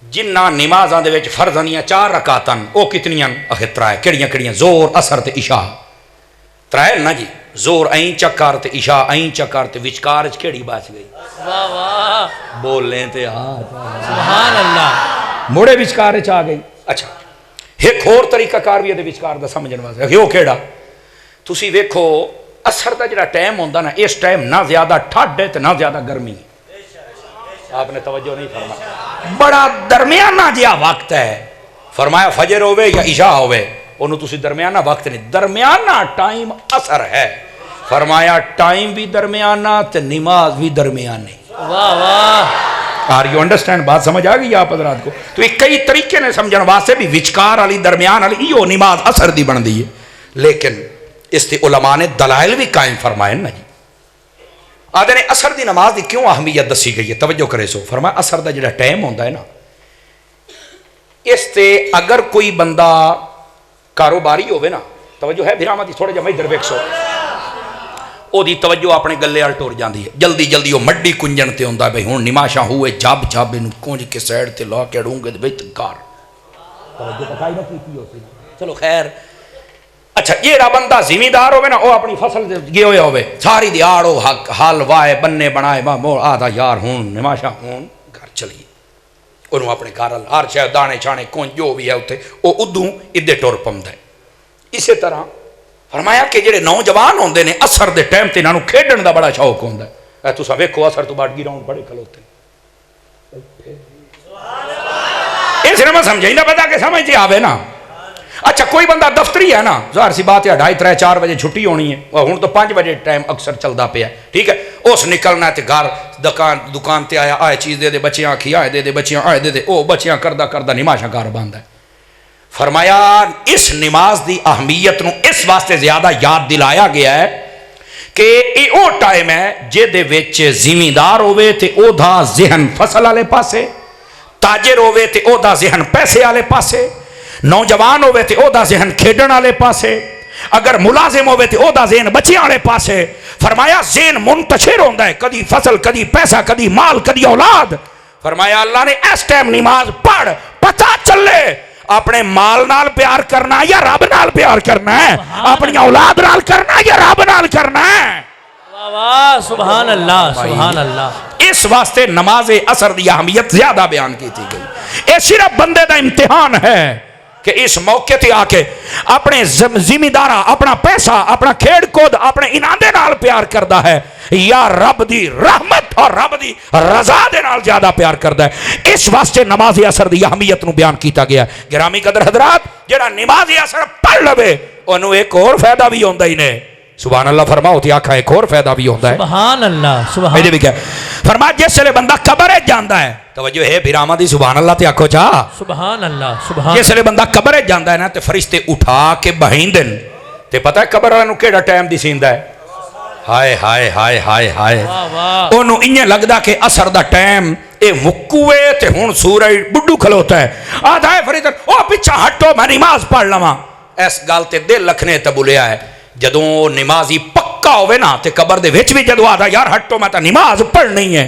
جنہ نمازاں دے وچ فرض دیاں 4 رکعتاں او کتنیاں اخطرا ہے کیڑیاں کیڑیاں زور عصر تے عشاء. ترائے نا جی زور این چکر تے عشاء این چکر تے وچکار وچ کیڑی بچ گئی واہ واہ بول لیں تے سبحان اللہ موڑے وچکار وچ آ گئی اچھا ایک اور طریقہ کار بھی ہے وچکار دا سمجھن واسطے وہ کیڑا تسی ویکھو اثر دا جڑا ٹائم ہوندا نا اس ٹائم نہ زیادہ ٹھڈ ہے تے نہ زیادہ گرمی آپ نے توجہ نہیں فرمایا بڑا درمیانہ جہا وقت ہے فرمایا فجر ہوئے یا عشاء ہوئے انہوں تسی درمیانہ وقت نہیں درمیانہ ٹائم اثر ہے فرمایا ٹائم بھی درمیانہ تے نماز بھی درمیانے واہ واہ آر یو انڈرسٹینڈ بات سمجھ آ گئی آپ حضرات کو تو ایک کئی طریقے نے سمجھن واسطے بھی وچکار والی درمیان والی یہ نماز اثر دی بن دی ہے لیکن اس تے علماء نے دلائل بھی قائم فرمائے نا جی آدھے نے اثر دی نماز دی کیوں اہمیت دسی گئی ہے توجہ کرے سو فرمایا اثر دا جڑا ٹائم ہوندا ہے نا اس تے اگر کوئی بندہ کاروباری ہوئے نا توجہ ہے بھیرامہ دی تھوڑے جا میں ادھر ویکھ سو او دی توجہ اپنے گلے آل ٹور جاندی ہے جلدی جلدی وہ مڈی کنجن تے ہوندا ہے بھئی ہون نماشاں ہوئے جاب جاب انہوں کونج کے سیڈ تے لا کے ڈھونگے دے بیت کار توجہ پتائی نہ کی ہوتی چلو خیر اچھا یہ را بندہ زمیندار ہوئے نا وہ اپنی فصل گئے ہوئے ہوئے ساری دیارو حال وائے بننے بنائے مور آدھا یار ہون نماشاں ہون گھر چلیے انہوں اپنے گھر ہر شاید دانے چھانے کون جو بھی ہے ہوتے وہ ادھوں ادھے ٹور پمد ہے اسی طرح فرمایا کہ جڑے نوجوان ہوندے نے اثر دے ٹائم تے انہوں کھیڈن دا بڑا شوق ہوندا ہے اے تساں ویکھو اثر تو بعد گراؤنڈ بڑے کھلوتے اس نے میں سمجھائی نہ پتا کہ سمجھتے آوے نا اچھا کوئی بندہ دفتری ہے نا ظاہر سی بات ہے 2:30 4 بجے چھٹی ہونی ہے اور ہن تو 5 بجے ٹائم اکثر چلدا پیا ٹھیک ہے اس نکلنا ہے تے گھر دکان تے آیا آئے چیز دے دے بچیاں کھی آئے دے دے بچیاں آئے دے دے او بچیاں کردہ کردہ نماشاں کار باندا ہے فرمایا اس نماز دی اہمیت نو اس واسطے زیادہ یاد دلایا گیا ہے کہ یہ او ٹائم ہے جے دے وچ زمیندار ہوئے تے او دا ذہن فصل والے پاسے تاجر ہوئے تے او دا ذہن پیسے والے پاسے نوجوان ہوئے تے او دا ذہن کھیڈن والے پاسے اگر ملازم ہوئے تے او دا ذہن بچیاں والے پاسے فرمایا ذہن منتشر ہوندا ہے کدی فصل کدی پیسہ کدی مال کدی اولاد فرمایا اللہ نے اس ٹائم نماز پڑھ پتہ چلے اپنے مال نال پیار کرنا یا رب نال پیار کرنا ہے اپنی اولاد نال کرنا یا رب نال کرنا ہے واہ واہ سبحان اللہ سبحان اللہ اس واسطے نماز اثر دی اہمیت زیادہ بیان کی تھی گئی یہ صرف بندے دا امتحان ہے کہ اس موقع تے آ کے اپنے زمیندارہ اپنا پیسہ اپنا کھیڑ کود اپنے انادے نال پیار کردا ہے یا رب دی رحمت اور رب دی رضا دے نال زیادہ پیار کردا ہے اس واسطے نماز اثر دی اہمیت نو بیان کیتا گیا گرامی قدر حضرات جڑا نماز اثر پڑھ لوے انہوں ایک اور فائدہ بھی ہوندا ہی نے سبحان اللہ فرماؤ تے آکھا ایک اور فائدہ بھی ہوندا ہے سبحان اللہ سبحان اللہ بھی کیا فرما جس لے بندہ قبر جاندا ہے توجہ ہے بھیرامہ دی سبحان اللہ تے آکھو چا سبحان اللہ سبحان جس لے بندہ قبر جاندا ہے نا تے فرشتے اٹھا کے بہیندن تے پتہ ہے قبر والوں کیڑا ٹائم دی سیندا ہے ہائے ہائے ہائے ہائے ہائے انہوں انہیں لگدا کہ اثر دا ٹائم اے مکوے تے ہون سورج بڈو کھلوتا ہے آدھا ہے فریدن او پچھا ہٹو میں نماز پڑھ لواں اس گال تے دل لکھنے تبولیا ہے جدوں نمازی پکا ہوئے نا تے قبر دے وچ بھی جدوں آدھا یار ہٹو میں تا نماز پڑھ نہیں ہے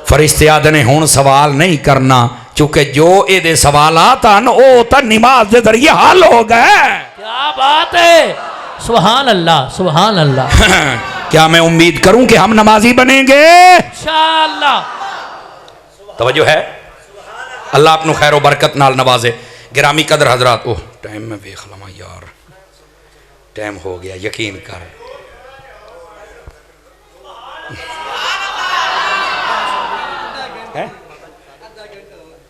فرشتے آدھے نے ہون سوال نہیں کرنا چونکہ جو اے دے سوالات آن او تا نماز دے ذریعے حل ہو گئے کیا بات ہے سبحان اللہ سبحان اللہ کیا میں امید کروں کہ ہم نمازی بنیں گے انشاءاللہ توجہ ہے اللہ اپنو خیر و برکت نال نوازے گرامی قدر حضرات اوہ ٹائم میں بیخ لما یار ٹائم ہو گیا یقین کر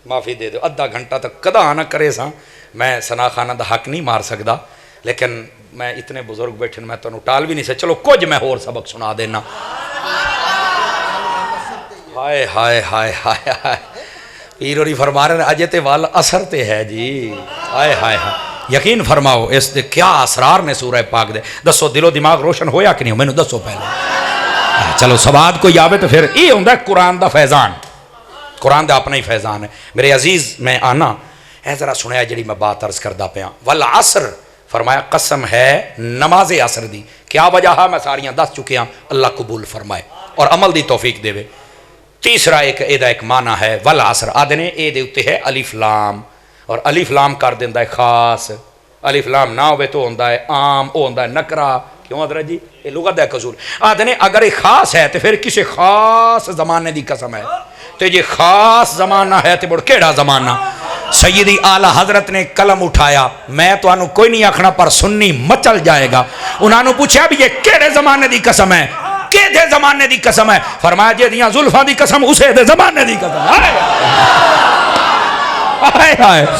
معافی دے دو ادھا گھنٹہ تک کدا نہ کرے سا میں سنا خانہ دا حق نہیں مار سکدا لیکن میں اتنے بزرگ بیٹھن میں تو ٹال بھی نہیں سے چلو کچھ میں اور سبق سنا دینا ہائے ہائے ہائے ہائے ہائے پیر ہوری فرما رہے ہیں اجے تے وال اثر تے ہے جی ہائے ہائے ہائے یقین فرماؤ اس دے کیا اسرار نے سورہ پاک دے دسو دل و دماغ روشن ہویا کہ نہیں میں نے دسو پہلے چلو سواد کو یاوے تو پھر یہ ہوندہ ہے قرآن دا فیضان قرآن دا اپنا ہی فیضان ہے میرے عزیز میں آنا اے ذرا سنیا جڑی میں بات عرض کردہ پیا والعصر فرمایا قسم ہے نماز عصر دی کیا وجہ ہے میں ساریاں دس چکے ہیں اللہ قبول فرمائے اور عمل دی توفیق دے وے تیسرا ایک معنی ہے والعصر آدھنے اے دے اتے ہے الف لام اور الف لام کر دیندہ ہے خاص الف لام نہ ہوئے تو ہوندہ ہے عام او ہوندہ ہے نکرہ کیوں حضرت جی؟ یہ لغت ہے قصور. آتے نے اگر یہ خاص ہے تو پھر کسی خاص زمانے دی قسم ہے. تو یہ خاص زمانہ ہے تو بڑھ کیڑا زمانہ؟ سیدی اعلی حضرت نے قلم اٹھایا. میں تو انہوں کوئی نہیں آکھنا پر سنی مچل جائے گا. انہوں نے پوچھا بھی یہ کیڑے زمانے دی قسم ہے؟ کہ دے زمانے دی قسم ہے؟ فرمایا جے دیاں زلفاں دی قسم اسے دے زمانے دی قسم ہے.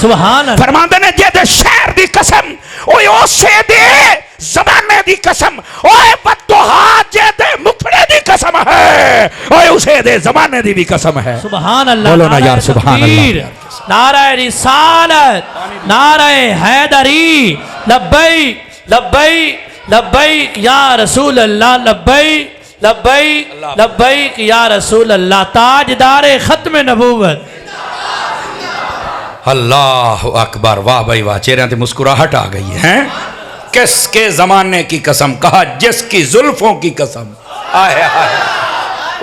سبحان اللہ. فرماندے نے جے دے شہر دی قسم اوے اسے دے زمانے دی قسم. اوے بددعا جے دے مکھڑے دی قسم ہے اوے اسے دے زمانے دی بھی قسم ہے. سبحان اللہ. بولو نا یار سبحان اللہ. نعرہ رسالت، نعرہ حیدری، لبیک لبیک لبیک یا رسول اللہ، لبیک لبیک لبیک یا رسول اللہ. تاجدار ختم نبوت. اللہ اکبر. واہ بھائی واہ، چہرے تے مسکراہٹ آ گئی ہے. کس کے زمانے کی قسم؟ کہا جس کی زلفوں کی قسم. آئے آئے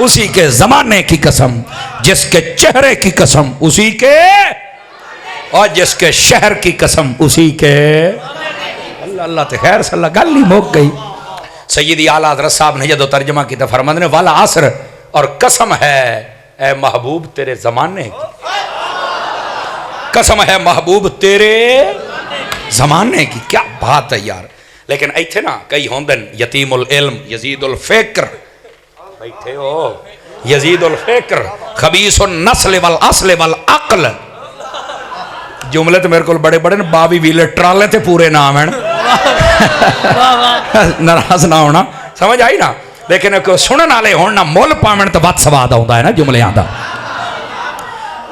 اسی کے زمانے کی قسم، جس کے چہرے کی قسم اسی کے، اور جس کے شہر کی قسم اسی کے. اللہ اللہ تے خیر صلی اللہ گل ہی موک گئی. سیدی اعلیٰ حضرت صاحب نے جدو ترجمہ کی تو فرماندے نے والعصر، اور قسم ہے اے محبوب تیرے زمانے کی. قسم ہے محبوب تیرے زمانے کی. کیا بات ہے یار. لیکن ایتھے نا کئی ہوندن یتیم العلم یزید الفکر بیٹھے ہو، یزید الفکر خبیث النسل والاصل والعقل. جملے تو میرے کو بڑے بڑے بابی ویلے ٹرالے تے پورے نام ہیں. ناراض نہ ہونا، سمجھ آئی نا. لیکن سنن والے ہونا مول پاون تو بات سواد آتا ہے نا جملے آتا.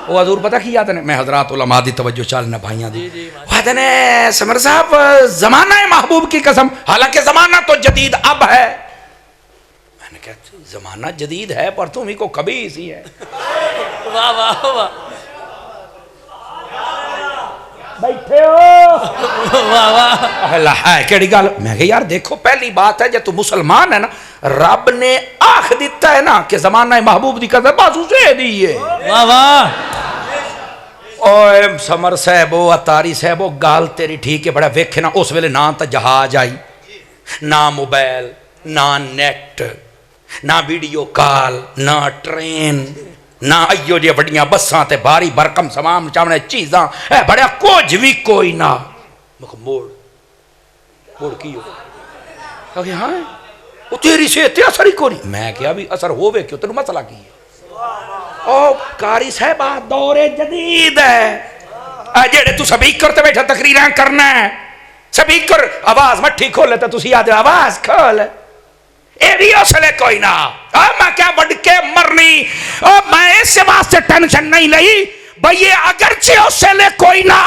وہ حضور پتہ کی یاد ہے؟ میں حضرات علماء دی توجہ چالنا بھائیاں دی. وہ نے سمر صاحب زمانہ محبوب کی قسم، حالانکہ زمانہ تو جدید اب ہے. میں نے کہا زمانہ جدید ہے پر تم ہی کو کبھی اسی ہے. واہ واہ واہ. بیٹھے ہو واہ واہ. اللہ ہے کیڑی گل. میں کہ یار دیکھو پہلی بات ہے جب تو مسلمان ہے نا، رب نے آخ دیتا ہے نا کہ زمانہ محبوب دی قدر بس اسے دی ہے. واہ واہ. اوے سمر صاحبو اتاری صاحبو گال تیری ٹھیک ہے بڑا ویکھے نا اس ویلے نہ تا جہاز آئی، نہ موبائل، نہ نیٹ، نہ ویڈیو کال، نہ ٹرین، نہ ایو جے بڑیاں بساں تے باری برکم سمام چاونے چیزاں اے بڑا کچھ بھی کوئی نہ. میں موڑ کیو کہ ہاں وہ تیری سے تے اثر ہی کو نہیں. میں کیا بھی اثر ہووے کیوں تینوں مسئلہ کی ہے؟ او قاری صاحبہ دور جدید ہے. جیڑے تو سپیکر تے بیٹھا تقریراں کرنا ہے، سپیکر آواز مٹھی کھولے تو تسی آدھے آواز کھول. اے بھی اسلے کوئی نہ. میں کیا بڑھ کے مرنی، میں اس واسطے ٹینشن نہیں لئی بھئی یہ اگرچہ اسلے کوئی نہ،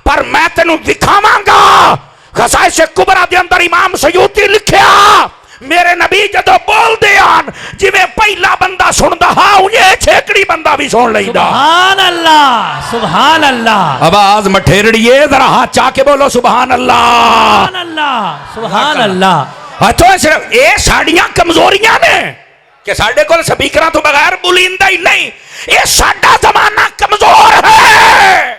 پر میں تینوں دکھاواں گا. خصائص کبریٰ دے اندر امام سیوطی لکھیا میرے نبی جدو بول دیان جی میں پہلا بندہ سن دا ہاں انہیں چھیکڑی بندہ بھی سن لئی دا. سبحان اللہ سبحان اللہ. آواز مٹھیرڑیے ذرا ہاتھ چاہ کے بولو سبحان اللہ. سبحان اللہ سبحان اللہ. تو صرف یہ ساڑیاں کمزوریاں نے کہ ساڑھے کو سپیکران تو بغیر بولندہ ہی نہیں. یہ ساڑھا زمانہ کمزور ہے.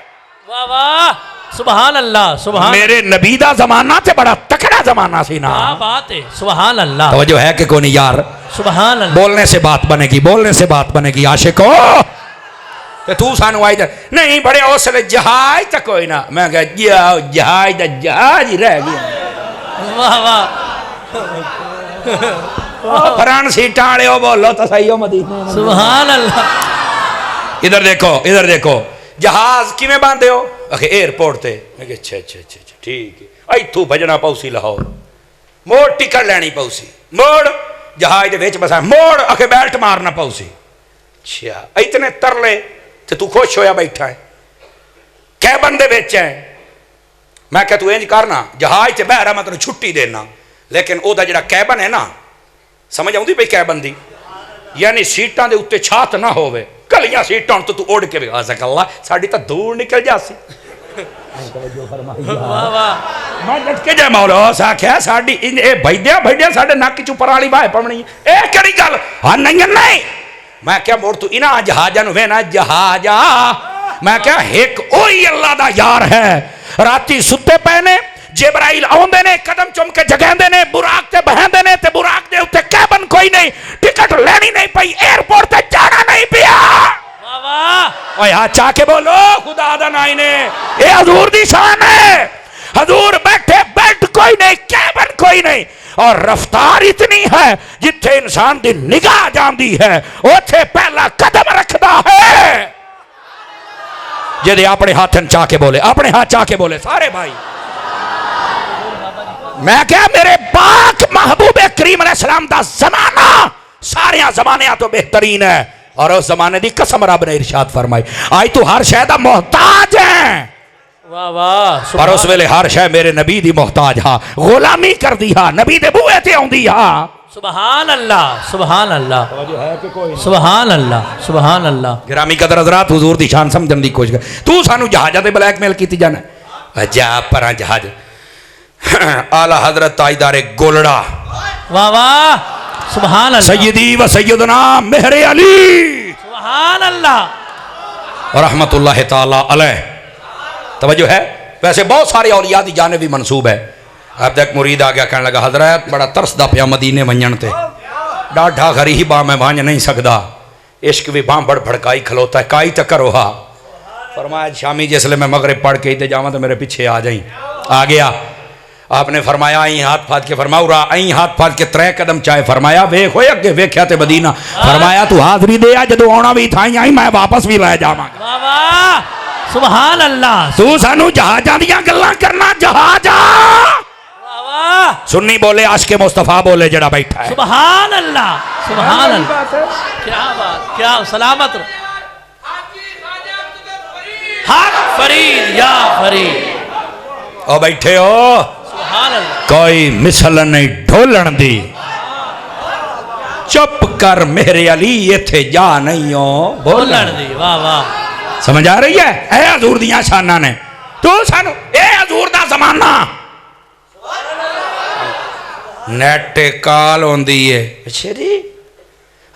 واہ واہ سبحان اللہ سبحان. میرے نبی دا زمانہ تے بڑا تکڑا زمانہ سی نا. کیا بات ہے. سبحان اللہ. توجہ ہے کہ کونی یار. سبحان اللہ. بولنے سے بات بنے گی، بولنے سے بات بنے گی. عاشقو کہ تو سانو آئی جا نہیں بڑے حوصلے جہاز تک کوئی نہ. میں کہا جہاز دا جہاز ہی رہ گیا. واہ واہ. فران سیٹاں والے ہو بولو تو صحیح ہو مدینے. سبحان اللہ. ادھر دیکھو ادھر دیکھو. جہاز کی میں باندھے ہو؟ اکھے ایئرپورٹ تے. میں کہا اچھا اچھا اچھا ٹھیک ہے. ایتھوں بھجنا پاؤسی لاہور، موڑ ٹکٹ لینی پاؤسی، موڑ جہاز دے وچ بسا موڑ اکھے بیلٹ مارنا پاؤسی. اچھا اتنے ترلے تے تو خوش ہویا بیٹھا ہے کہ بندے وچ ہیں. میں کہ تو انج کرنا جہاز تے بہرا میں تینوں چھٹی دینا، لیکن او دا جڑا کیبن ہے نا سمجھ آؤں دی بھئی کیبن دی یعنی سیٹاں دے اتے چھات نہ ہوئے کلیاں سیٹاں تو اڑ کے بھی آزک اللہ ساڑی تا دور نکل جاسی. میں جٹ کے جائے مولا سا کیا ساڑی اے بھائیدیا ساڑے ناکی چوپرالی بھائی پڑھنی اے کری گل ہاں نہیں. میں کیا موڑ تو انہا جہاجہ نو وینا جہاجہ. میں کیا ایک اوہی اللہ دا یار ہے. راتی ستے پہنے جبرائیل آوندے نے قدم چم کے جگہندے نے براق تے بہندے نے تے براق دے اتے کیبن کوئی نہیں ٹکٹ لینی نہیں پئی ایئرپورٹ تے جانا نہیں پیا اوہ ہاں چاہ کے بولو خدا دا نائنے اے حضور دی شان ہے حضور بیٹھے بیلٹ کوئی نہیں کیبن کوئی نہیں اور رفتار اتنی ہے جتھے انسان دی نگاہ جاندی ہے اوتھے پہلا قدم رکھدا ہے جدے اپنے ہاتھن چاہ کے بولے اپنے ہاتھ چاہ کے بولے سارے بھائی میں کہا میرے پاک محبوب کریم علیہ السلام دا زمانہ سارے زمانے تو بہترین ہے اور اس زمانے دی قسم رب نے ارشاد فرمائی آئی تو ہر شے دا محتاج ہے پر اس ویلے ہر شے میرے نبی دی محتاج ہاں غلامی کر دی ہاں نبی دے بوئے تے ہوں دی ہاں سبحان اللہ سبحان اللہ سبحان اللہ سبحان اللہ گرامی قدر حضرات حضور دی شان سمجھن دی کوشش کر تو سانو جہاجہ تے بلیک میل کیتی جانا جا پران جہاج اعلی حضرت تاجدار گولڑا واہ واہ سبحان اللہ سیدی و سیدنا مہر علی سبحان اللہ رحمت اللہ تعالی علیہ توجہ ہے ویسے بہت سارے اولیاء دی جانب بھی منصوب ہے اب تک مرید آگیا کہنے لگا حضرت بڑا ترس دا پیا مدینے ونجن تے ڈاڈھا گھری ہی باں میں بھانج نہیں سکدا عشق بھی باں بڑھ بھڑکائی کھلوتا ہے کائی تکر ہوا فرمایا شامی جسلے میں مغرب پڑھ کے ہی تے جاواں تو میرے پیچھے آ جائیں آ گیا آپ نے فرمایا آئیں ہاتھ پھاد کے فرماؤ رہا آئیں ہاتھ پھاد کے 3 قدم چاہے فرمایا ویکھ ہوئے اگے ویکھیا تے مدینہ فرمایا تو حاضری دے آ جدو آنا بھی تھائیں آئیں میں واپس بھی لے جاواں واہ واہ سبحان اللہ تو سانو جہاجاں دیاں گلاں کرنا جہاجاں سنی بولے عاشق مصطفیٰ بولے جڑا بیٹھا ہے سبحان اللہ سبحان اللہ کیا بات کیا سلامت حق فرید یا فرید او بیٹھے ہو سبحان اللہ کوئی مثل نہیں ڈھولن دی چپ کر میرے علی یہ تھے جا نہیں ہو بولن دی واہ واہ سمجھ آ رہی ہے اے حضور دیاں شانہ نے تو سانو اے حضور دا زمانہ نیٹ کال ہون دی ہے اچھے جی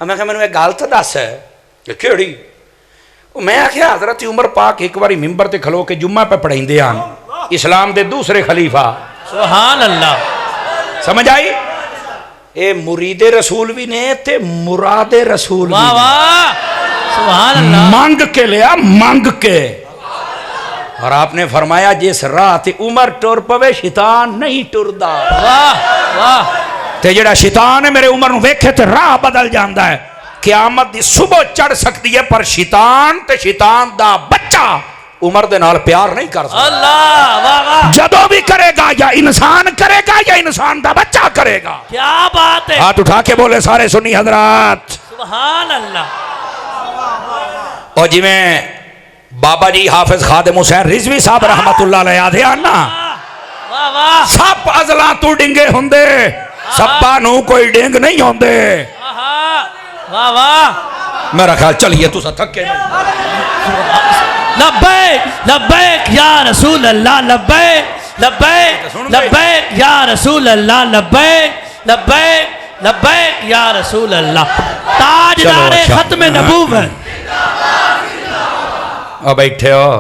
ہمیں کہا میں نے گال تو دس ہے کہ کیڑی میں آخیا حضرت عمر پاک ایک باری ممبر تے کھلو کے جمعہ پہ پڑھیں دے آن اسلام دے دوسرے خلیفہ سبحان اللہ سمجھ آئی اے مرید رسول بھی نے تے مراد رسول بھی واہ واہ سبحان اللہ مانگ کے لیا مانگ کے اور آپ نے فرمایا جس رات عمر ٹور پوے شیطان نہیں ٹردا واہ واہ تے جڑا شیطان ہے میرے عمر نو ویکھے تے راہ بدل جاندا ہے قیامت دی صبح چڑھ سکتی ہے پر شیطان تے شیطان دا بچہ عمر دے نال پیار نہیں کر سکتا اللہ واہ واہ جدو بھی کرے گا یا انسان کرے گا یا انسان دا بچہ کرے گا کیا بات ہے ہاتھ اٹھا کے بولے سارے سنی حضرات سبحان اللہ اور جی میں بابا جی حافظ خادم حسین رضوی صاحب رحمت اللہ علیہ آدھے آنا واہ واہ سب ازلاں تو ڈنگے ہوندے سبا نو کوئی ڈنگ نہیں ہوندے واہ واہ میرا خیال چلیے تو سا تھکے نہیں لبیک لبیک یا رسول اللہ لبیک لبیک لبیک یا رسول اللہ لبیک لبیک لبیک یا رسول اللہ تاجدار ختم نبوت اور بیٹھے ہو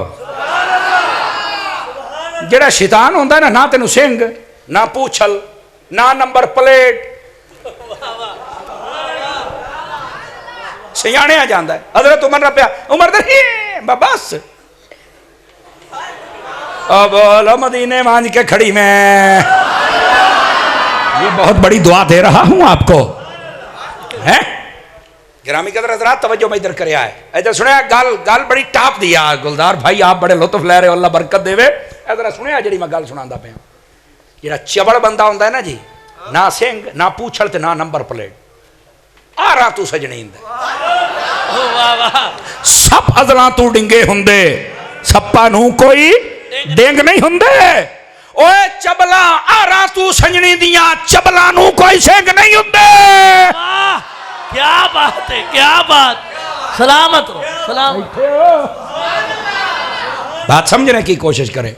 جڑا شیطان ہوندہ ہے نا نہ تینو سنگ نہ پوچھل نہ نمبر پلیٹ سیانے آ جاندہ ہے حضرت عمر رب عمر در ہی بس اب بولو مدینے مانج کے کھڑی میں یہ بہت بڑی دعا دے رہا ہوں آپ کو ہے گرامی قدر حضرات توجہ میں ادھر کرے آئے ادھر سنے گال بڑی ٹاپ دیا گلدار بھائی آپ بڑے لطف لے رہے ہو اللہ برکت دے وے ادھر سنے جڑی میں گال سناندہ پہ ہوں یہ چبڑ بندہ ہوندہ ہے نا جی نہ سنگ نہ پوچھل تے نہ نمبر پلیٹ آ رہا تو سجنین دے سب ازلاں تو ڈنگے ہوندے سپا نو کوئی ڈنگ نہیں ہوندے اوے چبلا آ رہا تو سجنی دیاں چبلا نو کوئی سنگ نہیں ہوندے کیا بات ہے کیا بات سلامت ہو سلامت بات سمجھنے کی کوشش کرے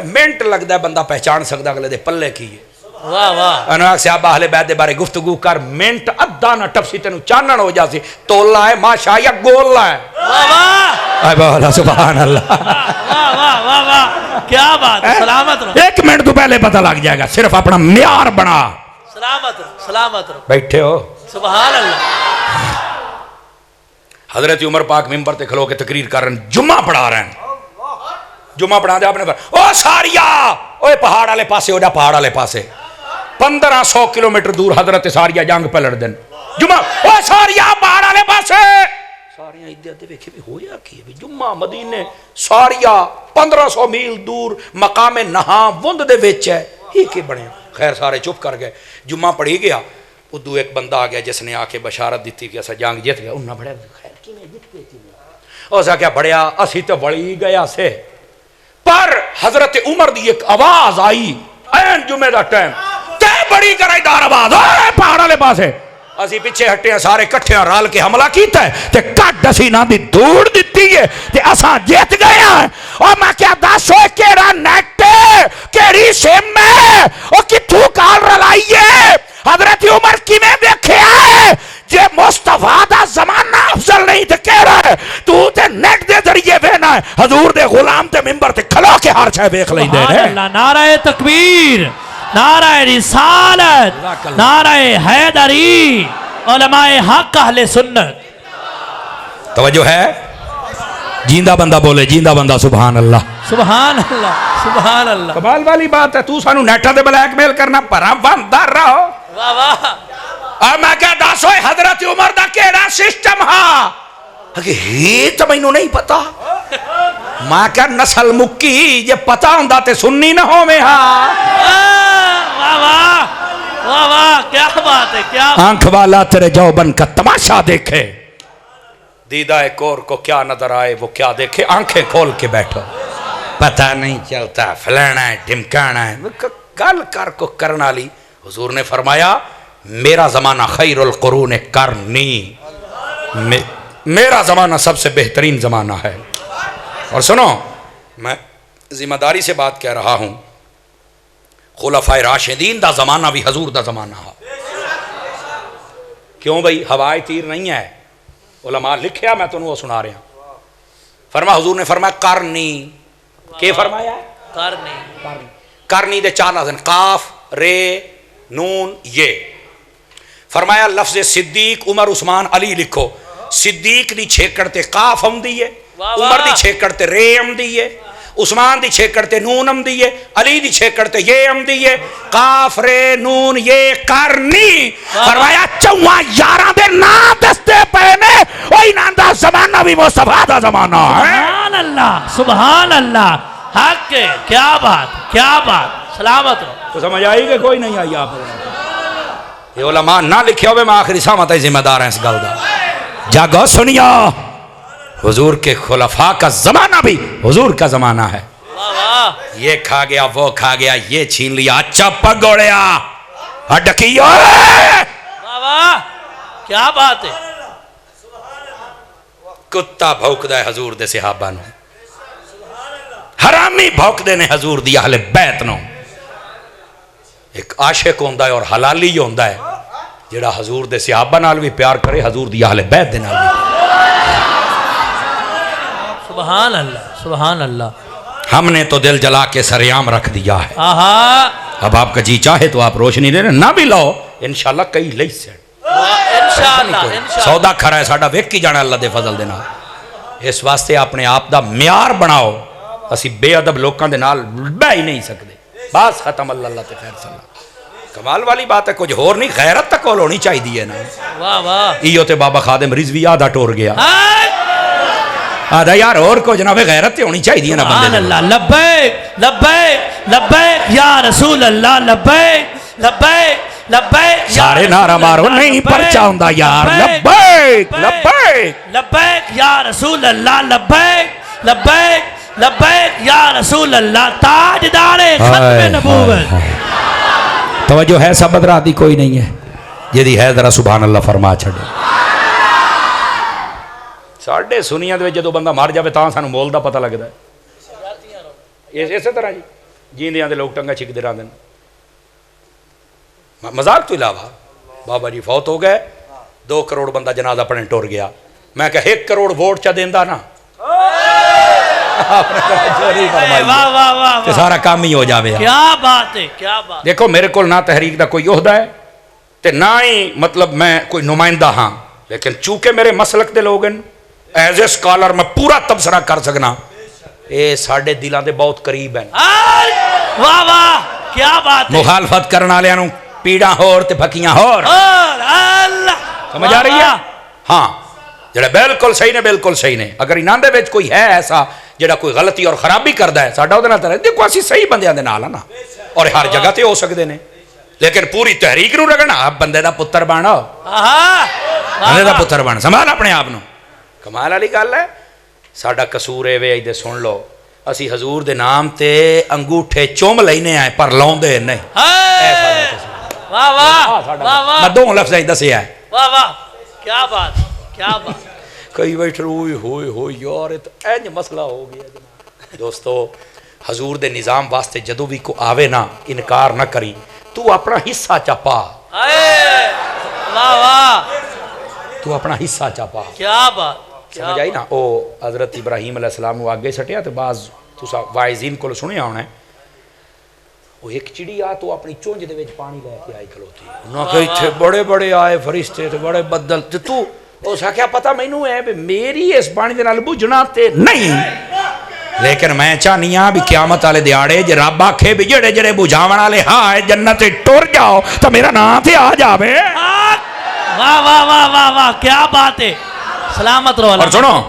منٹ لگ دا بندہ پہچان سکتا اگلے دے پلے کی واہ واہ انواق سے آپ اہل بیت دے بارے گفتگو کر منٹ ادھا نہ ٹپ سی تینو چانن ہو جاسی تولا ہے ماشا یا گولا ہے واہ واہ اے بولا سبحان اللہ. واہ واہ واہ واہ کیا بات ہے. سلامت رہو. 1 منٹ تو پہلے پتہ لگ جائے گا. صرف اپنا معیار بنا. سلامت رہو سلامت رہو. بیٹھے ہو. سبحان اللہ. حضرت عمر پاک ممبر تے کھلو کے تقریر کر رہے ہیں, جمعہ پڑھا رہے ہیں. جمعہ پڑھا دے آپ نے او ساریا اوے پہاڑ والے پاسے ہو جا, پہاڑ والے پاسے 1500 کلومیٹر دور حضرت ساریا جنگ پہ لڑ دن. جمعہ او ساریا پہاڑ والے پاسے ساریاں ادھر ادھر ویکھے بھی ہویا کی ہے. جمعہ مدینے ساریا 1500 میل دور مقام نہاں وند دے وچ ہے. یہ کی بنے. خیر سارے چپ کر گئے. جمعہ پڑھی گیا. ادو ایک بندہ آ گیا جس نے آ کے بشارت دیتی کہ اسا جنگ جیت گیا. انہاں بڑا خیر کیویں جیت گئے تھی. اسا کیا بڑیا اسی تے بڑی گیا سے. پر حضرت عمر دی ایک آواز آئی این جمعہ دا ٹائم تے بڑی کرائی دار آواز اے پہاڑ والے پاسے. اسی پیچھے ہٹے ہیں سارے کٹھے ہیں رال کے حملہ کیتا ہے تے کٹ اسی نہ دی دوڑ دیتی ہے تے اساں جیت گئے ہیں. اور میں کیا دس ہوئے کیڑا نیٹ کیڑی سم میں او کتھوں کال رلائیے. حضرت عمر کی میں دیکھے آئے جے مصطفیٰ دا زمانہ افضل نہیں تے کہہ رہا ہے تو تے نیٹ دے ذریعے وینا ہے. حضور دے غلام تے ممبر تے کھلو کے ہر چھے بیخ لیں دے سبحان اللہ. نعرہ تکبیر, نعرہ رسالت, نعرہ حیدری, علماء حق اہل سنت. توجہ ہے. جیندہ بندہ بولے جیندہ بندہ سبحان اللہ. سبحان اللہ سبحان اللہ. کمال والی بات ہے. تو سانو نیٹا دے بلیک میل کرنا پرا بندر رہو. واہ واہ. اور میں کیا دس ہوئے حضرت عمر دا کیڑا سسٹم ہاں کہ ہی تو مینوں نہیں پتا. میں کیا نسل مکی یہ پتا ہوندا تے سننی نہ ہوویں. ہاں واہ واہ واہ واہ کیا بات ہے. کیا آنکھ والا تیرے جوبن کا تماشا دیکھے, دیدہ کور کو کیا نظر آئے وہ کیا دیکھے. آنکھیں کھول کے بیٹھو, پتہ نہیں چلتا فلانا ہے ڈھمکانا ہے. گل کر کو کرنا لی. حضور نے فرمایا میرا زمانہ خیر القرون کرنی, میرا زمانہ سب سے بہترین زمانہ ہے. اور سنو میں ذمہ داری سے بات کہہ رہا ہوں, خلفائے راشدین دا زمانہ بھی حضور دا زمانہ ہے. کیوں بھئی ہوائے تیر نہیں ہے. علماء لکھیا میں تو وہ سنا رہا ہوں. فرما حضور نے فرمایا کرنی. کیا فرمایا؟ کرنی. کرنی دے 4 لفظ قاف رے نون یہ. فرمایا لفظ صدیق عمر عثمان علی لکھو. صدیق دی چھیکڑ تے قاف ہم دیئے, عمر دی چھیکڑ تے رے ہم دیئے, عثمان دی چھیکڑ تے نون ہم دیئے, علی دی چھیکڑ تے یہ ہم دیئے. قاف رے نون یہ کرنی. فرمایا 4 دے نا دستے پہنے وہی ناندہ زمانہ بھی مصطفیٰ دا زمانہ ہے. سبحان اللہ سبحان اللہ. حق ہے. کیا بات کیا بات. سلامت رہو. تو سمجھ آئی کہ کوئی نہیں آئی. آپ یہ علماء نہ لکھے ہوئے میں آخری سامت ہے ذمہ دار ہیں اس گل دا. جاگو سنیا حضور کے خلفاء کا زمانہ بھی حضور کا زمانہ ہے. یہ کھا گیا وہ کھا گیا یہ چھین لیا اچھا پگوڑیا ڈکیو. کیا بات ہے. کتا بھوک دا ہے حضور دے صحابہ نو, حرامی بھوک دے نے حضور دی اہل بیت نو. ایک عاشق ہوندہ ہے اور حلالی ہوندہ ہے جڑا حضور دے صحابہ نال بھی پیار کرے, حضور دی اہل بیت دے نال بھی. سبحان اللہ سبحان اللہ. ہم نے تو دل جلا کے سریام رکھ دیا ہے. آہا. اب آپ کا جی چاہے تو آپ روشنی دے رہے نہ بھی لاؤ انشاءاللہ کئی لئی سے انشاءاللہ سودا کھرا ہے ساڑا ویک کی جانا اللہ دے فضل دینا. اس واسطے اپنے آپ دا معیار بناؤ. اسی بے ادب لوکاں دے نال بہ ہی نہیں سکتے. بس ختم. اللہ تے خیر صلی اللہ. کمال والی بات ہے کچھ ہور نہیں, غیرت تک کول ہونی چاہی دی ہے نا. واہ واہ. ایو تے بابا خادم رضوی آدھا ٹور گیا. آدھا یار اور کو جناب غیرت تے ہونی چاہی دی ہے نا بندے. سبحان اللہ. لبیک لبیک لبیک یا رسول اللہ. لبیک لبیک لبیک. سارے نعرہ مارو نہیں پرچا ہوندا یار. لبیک لبیک لبیک یا رسول اللہ. لبیک لبیک لبیک یا رسول اللہ. تاجدار ختم نبوت. توجہ ہے سب بدراتی کوئی نہیں ہے جیدی ہے ذرا سبحان اللہ فرما چھڑے. ساڑھے سنیاں دے جدو بندہ مار جاوے تاں سانو مول دا پتہ لگدا ہے. اسی طرح جی جیندیاں دے لوگ ٹنگا چھک دے راندن. مذاق تو علاوہ بابا جی فوت ہو گئے 2 کروڑ بندہ جنازہ پڑھن ٹور گیا. میں کہ 1 کروڑ ووٹ چا دیندا نا چوری فرمائی واہ واہ واہ تے واہ، سارا کام ہی ہو جاوے. کیا بات ہے، کیا بات. دیکھو میرے کو نہ تحریک دا کوئی عہدہ ہے تے نہ ہی مطلب میں کوئی نمائندہ ہاں، لیکن چونکہ میرے مسلک دے لوگ ہیں ایز اے سکالر میں پورا تبصرہ کر سکنا. اے ساڈے دلاں دے بہت قریب ہیں. واہ واہ کیا بات ہے. مخالفت کرن والےاں نوں پیڑاں ہور تے پھکیاں ہور. اور اللہ سمجھ آ رہی ہے؟ ہاں جڑا بالکل صحیح نے بالکل صحیح نے. اگر انہاں دے وچ کوئی ہے ایسا جڑا کوئی غلطی اور خرابی کردا ہے ساڈا اودے نال تے دیکھو اسی صحیح بندیاں دے نال نا اور ہر جگہ تے ہو سکدے نے، لیکن پوری تحریک نو رگڑنا بندے دا پتر بنو، بندے دا پتر بن سنبھال اپنے آپ نو. کمال والی گل ہے. ساڈا قصور اے وے ادھر سن لو اسی حضور دے نام تے انگوٹھے چوم لینے آئے پر لاؤندے نہیں. واہ واہ واہ واہ میں دو لفظ دسیا ہے. واہ واہ کیا بات، کیا بات. کئی بیٹھے ہوئے ہوئے ہوئے یار یہ تو اینج مسئلہ ہو گیا جناب. دوستو حضور دے نظام واسطے جدو بھی کو آوے نا انکار نہ کری، تو اپنا حصہ چپا. واہ واہ تو اپنا حصہ چپا. کیا بات. سمجھ آئی نا. او حضرت ابراہیم علیہ السلام نو آگے سٹیا تو بعض تسا وائزین کو سنیا ہونا ہے وہ ایک چڑی آ تو اپنی چونج دے وچ پانی لے کے آئی کھلوتی. انہاں کہ اتنے بڑے بڑے آئے فرشتے تے بڑے بدل تے تو اس کیا پتہ مینوں ہے بھی میری اس پانی دے نال بجھنا تے نہیں، لیکن میں چاہنی ہاں بھی قیامت والے دیہاڑے جے رب آکھے بھی جڑے جڑے بجھاون والے ہائے جنت ٹر جاؤ تو میرا نام تے آ جاوے. واہ واہ واہ واہ واہ کیا بات ہے. سلامت رہو. اور سنو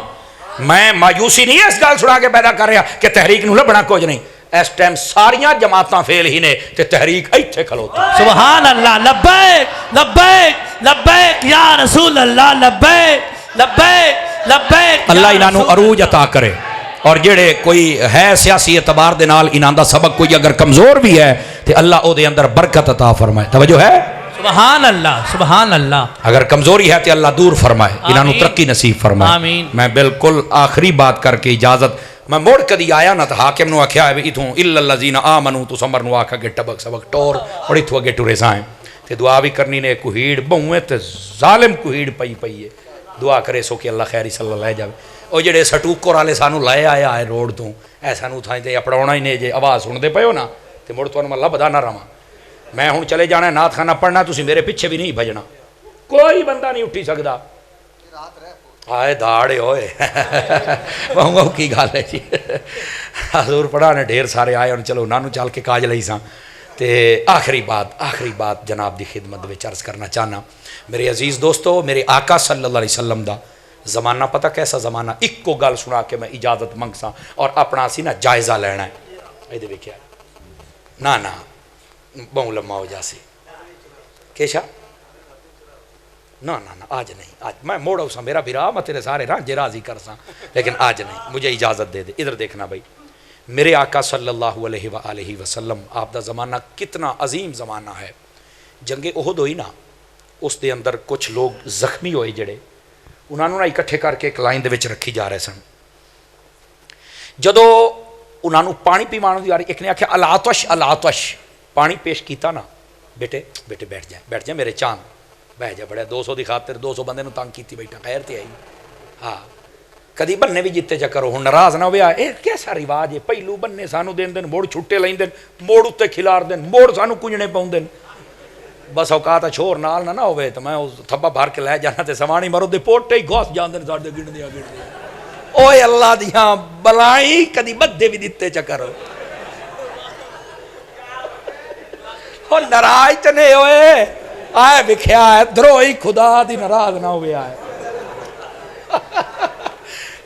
میں مایوسی نہیں اس گل سنا کے پیدا کر رہا کہ تحریک نو لبنا کچھ نہیں. اس ٹائم ساریاں جماعتاں فیل ہی نے تے تحریک ایتھے کھلوتی. سبحان اللہ. لبیک لبیک لبیک یا رسول اللہ. لبیک لبیک لبیک. اللہ انہاں نو عروج عطا کرے. اور جڑے کوئی ہے سیاسی اعتبار دے نال انہاں دا سبق کوئی اگر کمزور بھی ہے تے اللہ او دے اندر برکت عطا فرمائے. توجہ ہے؟ سبحان اللہ سبحان اللہ. اگر کمزوری ہے تو اللہ دور فرمائے، انہاں نو ترقی نصیب فرمائے. آمین. میں بالکل آخری بات کر کے اجازت میں موڑ کدی آیا نہ تھا حاکم نو آکھیا ہے ایتھوں الا الذین آمنوا تو سمر نو آکھا کہ ٹبک سبق ٹور اور ایتھوں اگے ٹرے سائیں تے دعا بھی کرنی نے. کوہیڑ بہویں تے ظالم کوہیڑ پئی پئی ہے. دعا کرے سو کہ اللہ خیری صلی اللہ لے جاوے. او جڑے سٹوکر والے سانو لے آیا ہے روڈ تو ایسا نو تھائیں تے اپڑاونا ہی نے جے آواز سن دے پیو نا تے مڑ تانوں میں لبدا نہ رہواں. میں ہوں چلے جانا نعت خانہ پڑھنا تسی میرے پیچھے بھی نہیں بھجنا. کوئی بندہ نہیں اٹھی سکدا. آئے داڑے ہوئے وہ کی گل ہے جی. حضور پڑھانے ڈھیر سارے آئے اور چلو نانو چال کے کاج لئی ساں. تے آخری بات جناب دی خدمت وچ عرض کرنا چاہنا. میرے عزیز دوستو میرے آقا صلی اللہ علیہ وسلم دا زمانہ پتہ کیسا زمانہ. ایک کو گل سنا کے میں اجازت منگ ساں اور اپنا سی نا جائزہ لینا ہے. اے دے ویکھیا نا نا بہوں لمحہ ہو جاسی کیشا نا نا نا آج نہیں. آج میں موڑا سا میرا بھرا میں تیرے سارے رانجے راضی کر ساں لیکن آج نہیں. مجھے اجازت دے دے. ادھر دیکھنا بھائی میرے آقا صلی اللہ علیہ وآلہ وسلم آپ دا زمانہ کتنا عظیم زمانہ ہے. جنگ احد ہوئی نا اس دے اندر کچھ لوگ زخمی ہوئے جڑے انہوں نے اکٹھے کر کے ایک لائن دے وچ رکھی جا رہے سن. جدو انہوں نے پانی پیوان دی آ رہی ایک نے آکھیا العطش العطش. پانی پیش کیتا نا بیٹے بیٹے بیٹھ جائے میرے چاند بہ جا. بڑے 200 دی خاطر 200 بندے نو تنگ کیتی بیٹھا خیر تے آئی. ہاں کدی بننے بھی جیتے چکرو ہوں ناراض نہ ہویا. اے کیسا رواج ہے پہلو بننے سانو دین دن موڑ چھٹے لین دن موڑ اتنے کھلار دین موڑ سانو کنجنے پاؤں دین. بس اوقات چھوڑ نال نہ ہوئے تو میں تھبا بھر کے لے جانا تے سوانی مرو دے پوٹے ہی گھوس جان دین ساڈے گن دیا گن دیا. اوے اللہ دیاں بلائی کدی بدے بھی دیتے چکرو اور ناراض تے نہیں ہوئے. آئے بکھیا ہے دروئی خدا دی ناراض نہ ہوئے آئے.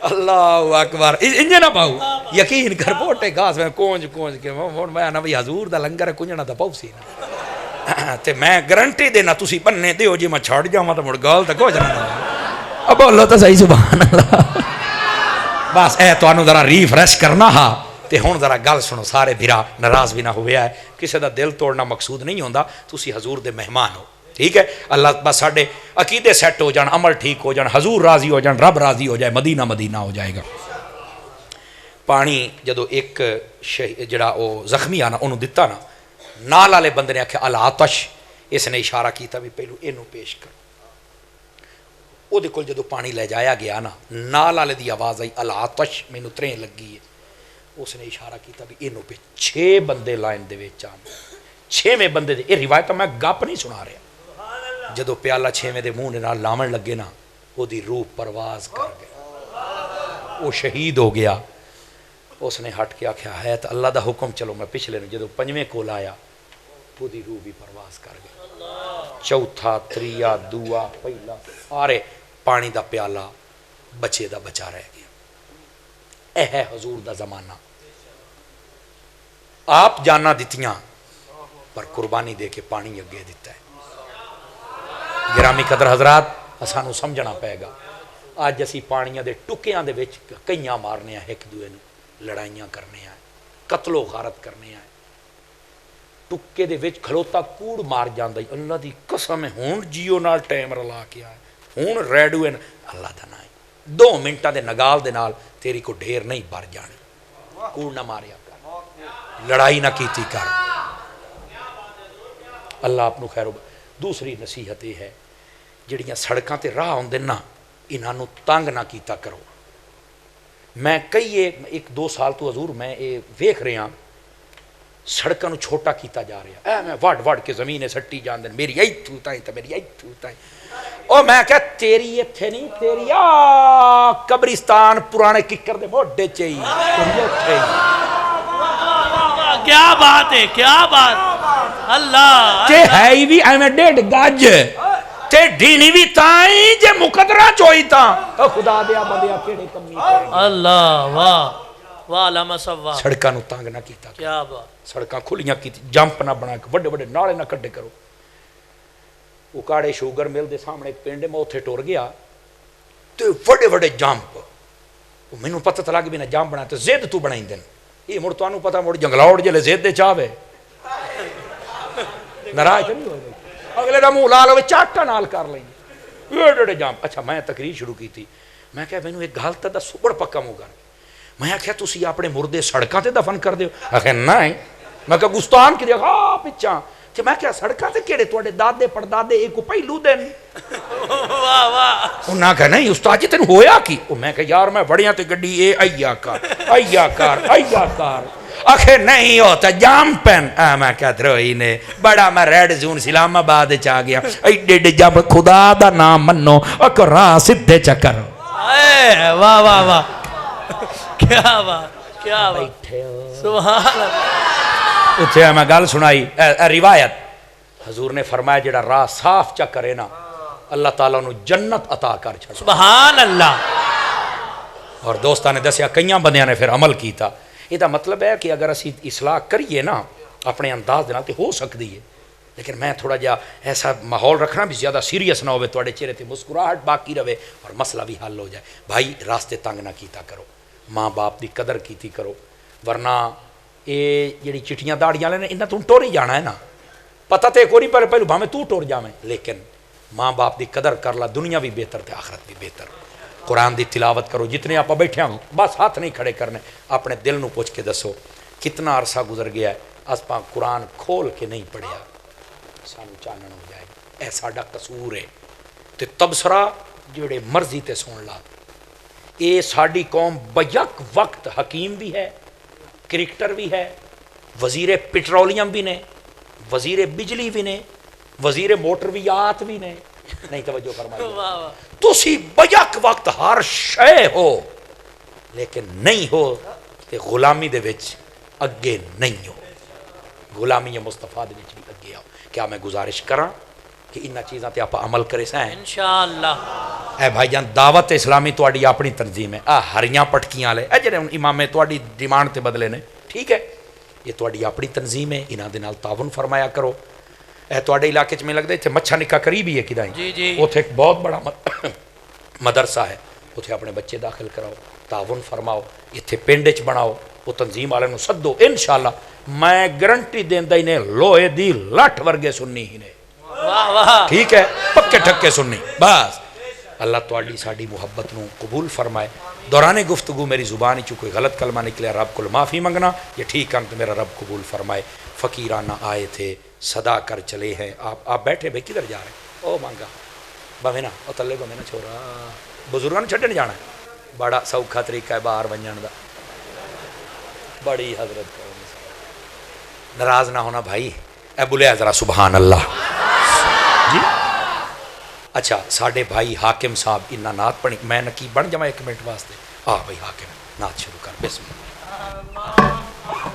اللہ اکبر انجے نہ پاؤ یقین کر پوٹے گاس میں کونج کے میں نہ بھی حضور دا لنگر کنجنا دا پاؤ سی نا تے میں گارنٹی دینا تسی بننے دیو جی میں چھڑ جاواں تے مڑ گال تے کچھ نہ اب بولو تو صحیح سبحان اللہ. بس اے تانوں ذرا ریفریش کرنا ہا تے ہن ذرا گل سنو سارے بھرا ناراض بھی نہ ہوئے ہے. کسی دا دل توڑنا مقصود نہیں ہوندا. تسی حضور دے مہمان ہو ٹھیک ہے. اللہ بس ساڈے عقیدے سیٹ ہو جان عمل ٹھیک ہو جان حضور راضی ہو جان رب راضی ہو جائے مدینہ مدینہ ہو جائے گا. پانی جدو ایک جڑا او زخمی آنا انہوں دتا نا نال والے بندے نے آکھیا العطش. اس نے اشارہ کیتا بھی پہلو اینو پیش کر. او دے کول جدو پانی لے جایا گیا نا نال والے دی آواز آئی العطش. مینوں تریں لگی ہے اس نے اشارہ کیتا بھی اینوں پہ 6 بندے لائن دے وچ آن 6ویں بندے دے، یہ روایت میں گپ نہیں سنا رہا، جدو پیالہ 6ویں دے منہ نال لاون لگے نا وہ دی روح پرواز کر گئی، وہ شہید ہو گیا۔ اس نے ہٹ کے آکھیا ہے تو اللہ دا حکم، چلو میں پچھلے نے جدو 5ویں کول آیا وہ دی روح بھی پرواز کر گئی۔ چوتھا، تریا، دوا، پہلا، سارے پانی دا پیالہ بچے دا بچا رہ گیا۔ اے ہے حضور دا زمانہ، آپ جانا دتیاں پر قربانی دے کے پانی اگے دیتا ہے۔ گرامی قدر حضرات، سانو سمجھنا پائے گا، آج اسی پانیاں دے ٹکیاں دے وچ کئیاں مارنے ہیں، ایک دوے نو لڑائیاں کرنے ہیں، قتل و غارت کرنے ہیں، ٹکے دے وچ کھلوتا کوڑ مار جاندا ہے، اللہ دی قسم ہے ہون جیو نال ٹائم رلا کے آئے، ہون ریڈیو اللہ دا نام 2 منٹاں دے نگال دے نال تیری کو ڈھیر نہیں بھر جانے، کوڑ نہ ماریا کر، لڑائی نہ کیتی کر، اللہ اپنو خیر ہو۔ دوسری نصیحت یہ ہے، جڑیاں سڑکاں تے راہ ہوندے نا انہاں نو تنگ نہ کیتا کرو۔ میں کئی 1-2 سال تو حضور میں یہ ویکھ رہا سڑکاں نو چھوٹا کیتا جا رہا، اے میں وڈ کے زمین سٹی جاندے میری ایتھوں تائیں تے میری ایتھوں تائیں، او میں کہ تیری ایتھے نہیں، تیری قبرستان پرانے ککر دے موڈے چئی، کیا بات ہے، کیا بات، اللہ تے ہے ہی بھی ایویں 1.5 گج تے ڈینی بھی تائیں جے مقدرہ چوئی تاں، خدا دیا بندیا کیڑے کمی کرے گا۔ اللہ، واہ واہ، لما سوا، سڑکاں نو تنگ نہ کیتا کرو، کیا بات، سڑکاں کھلیاں کیتی، جمپ نہ بنا کے وڈے نالے نہ کڈے کرو۔ اکاڑے شوگر مل دے سامنے ایک پنڈ میں اوتھے ٹر گیا تے وڈے جمپ، مینوں پتہ تلا کہ بھی نہ جمپ بنا تے زد تو بنائی دین، یہ مڑ تانوں پتہ مڑ جنگلاوڑ جلے زد دے چاہوے ناراض نہیں ہو گئی، اگلے دا منہ لال ہوئے چاٹا نال کر لیں ایڈے جمپ۔ اچھا میں تقریر شروع کی تھی، میں کہا مینوں ایک گل تے دسو بڑا پکا منہ کر، میں آخیا تسی اپنے مردے سڑکاں تے دفن کر دیو؟ آخیا نہیں، میں کہا گستان کی دیکھا پچھاں، تے میں کہا سڑکاں تے کیڑے تواڈے دادے پڑدادے ایک پہلو دن، واہ واہ، انہاں کہا نہیں استاد جی تینوں ہویا کی؟ میں کہا یار میں بڑیاں تے گڈی اے ایا کار آخے نہیں ہوتا جام پین، میں کہا دروئی نے بڑا میں ریڈ زون اسلام آباد چ آ گیا، ایڈے جب خدا دا نام منو اکو راہ سدھے چکر، واہ واہ واہ، کیا بات، کیا بات، سبحان اللہ۔ اتھے میں گل سنائی روایت، حضور نے فرمایا جڑا راہ صاف چا کرے نا اللہ تعالیٰ نو جنت عطا کر چھڑ، سبحان اللہ۔ اور دوستاں نے دسیا کئیاں بندیاں نے پھر عمل کیتا۔ یہ دا مطلب ہے کہ اگر اسی اصلاح کریے نا اپنے انداز دے نال تے ہو سکتی ہے، لیکن میں تھوڑا جا ایسا ماحول رکھنا بھی زیادہ سیریس نہ ہوئے، تواڈے چہرے تے مسکراہٹ باقی رہے اور مسئلہ بھی حل ہو جائے۔ بھائی راستے تنگ نہ کیتا کرو، ماں باپ دی قدر کیتی کرو، ورنہ یہ جڑی چٹیاں داڑیاں والے نے انہاں تو ٹور ہی جانا ہے نا، پتہ تے کوئی نہیں، پہلو بھاویں تو ٹور جاویں، لیکن ماں باپ دی قدر کر لا، دنیا بھی بہتر تے آخرت بھی بہتر۔ قرآن دی تلاوت کرو، جتنے آپ بیٹھے ہوں بس ہاتھ نہیں کھڑے کرنے، اپنے دل نو پوچھ کے دسو کتنا عرصہ گزر گیا ہے اسپاں قرآن کھول کے نہیں پڑھیا، سانو چانن ہو جائے گا، اے ساڈا قصور ہے۔ تے تبصرہ جڑے مرضی تے سن لا، اے ساڈی قوم بیک وقت حکیم بھی ہے، کرکٹر بھی ہے، وزیر پیٹرولیم بھی نے، وزیر بجلی بھی نے، وزیر موٹرویات بھی نے، نہیں توجہ فرمائی، تسی بیک وقت ہر شے ہو لیکن نہیں ہو تے غلامی دے وچ اگے نہیں ہو، غلامی مصطفیٰ دے وچ بھی اگے آؤ۔ کیا میں گزارش کراں کہ انہاں چیزاں تے آپ عمل کرے سائیں انشاءاللہ۔ اے بھائی جان دعوت اسلامی تواڈی اپنی تنظیم ہے، ہریاں پٹکیاں والے اے جڑے امام تواڈی ڈیمانڈ تے بدلے نے، ٹھیک ہے، یہ تواڈی اپنی تنظیم ہے، انہاں دے نال تعاون فرمایا کرو۔ اے تواڈے علاقے چ میں لگدا اتھے مچھا نکا قریب ہی ہے کدائیں، جی اوتھے ایک بہت بڑا مدرسہ ہے، اوتھے اپنے بچے داخل کراؤ، تعاون فرماؤ، اتھے پنڈ چ بناؤ، وہ تنظیم والے نو سدو، انشاءاللہ میں گارنٹی دیندا ہی نے لوہے دی لٹ ورگے سننی ہی نے، واہ واہ، ٹھیک ہے، پکے ٹھکے سننی بس۔ اللہ تواڈی ساڈی محبت نو قبول فرمائے۔ دوران گفتگو میری زبان چ کوئی غلط کلمہ نکلیا رب کو معافی منگنا، یہ ٹھیک کر تو میرا رب قبول فرمائے۔ فقیرانہ آئے تھے صدا کر چلے ہیں، آپ بیٹھے بھائی کدھر جا رہے ہیں؟ او مانگا بویں نا، او تلے بویں نا چھوڑا، بزرگاں نوں چھڈن جانا ہے، بڑا سوکھا طریقہ ہے باہر ونجن دا۔ بڑی حضرت کا ناراض نہ ہونا بھائی. اے بولے ذرا سبحان اللہ جی. اچھا ساڈے بھائی حاکم صاحب انہاں نعت پڑھی. میں نکی بن جاواں 1 منٹ واسطے. بھائی حاکم نعت شروع کر. بسم اللہ.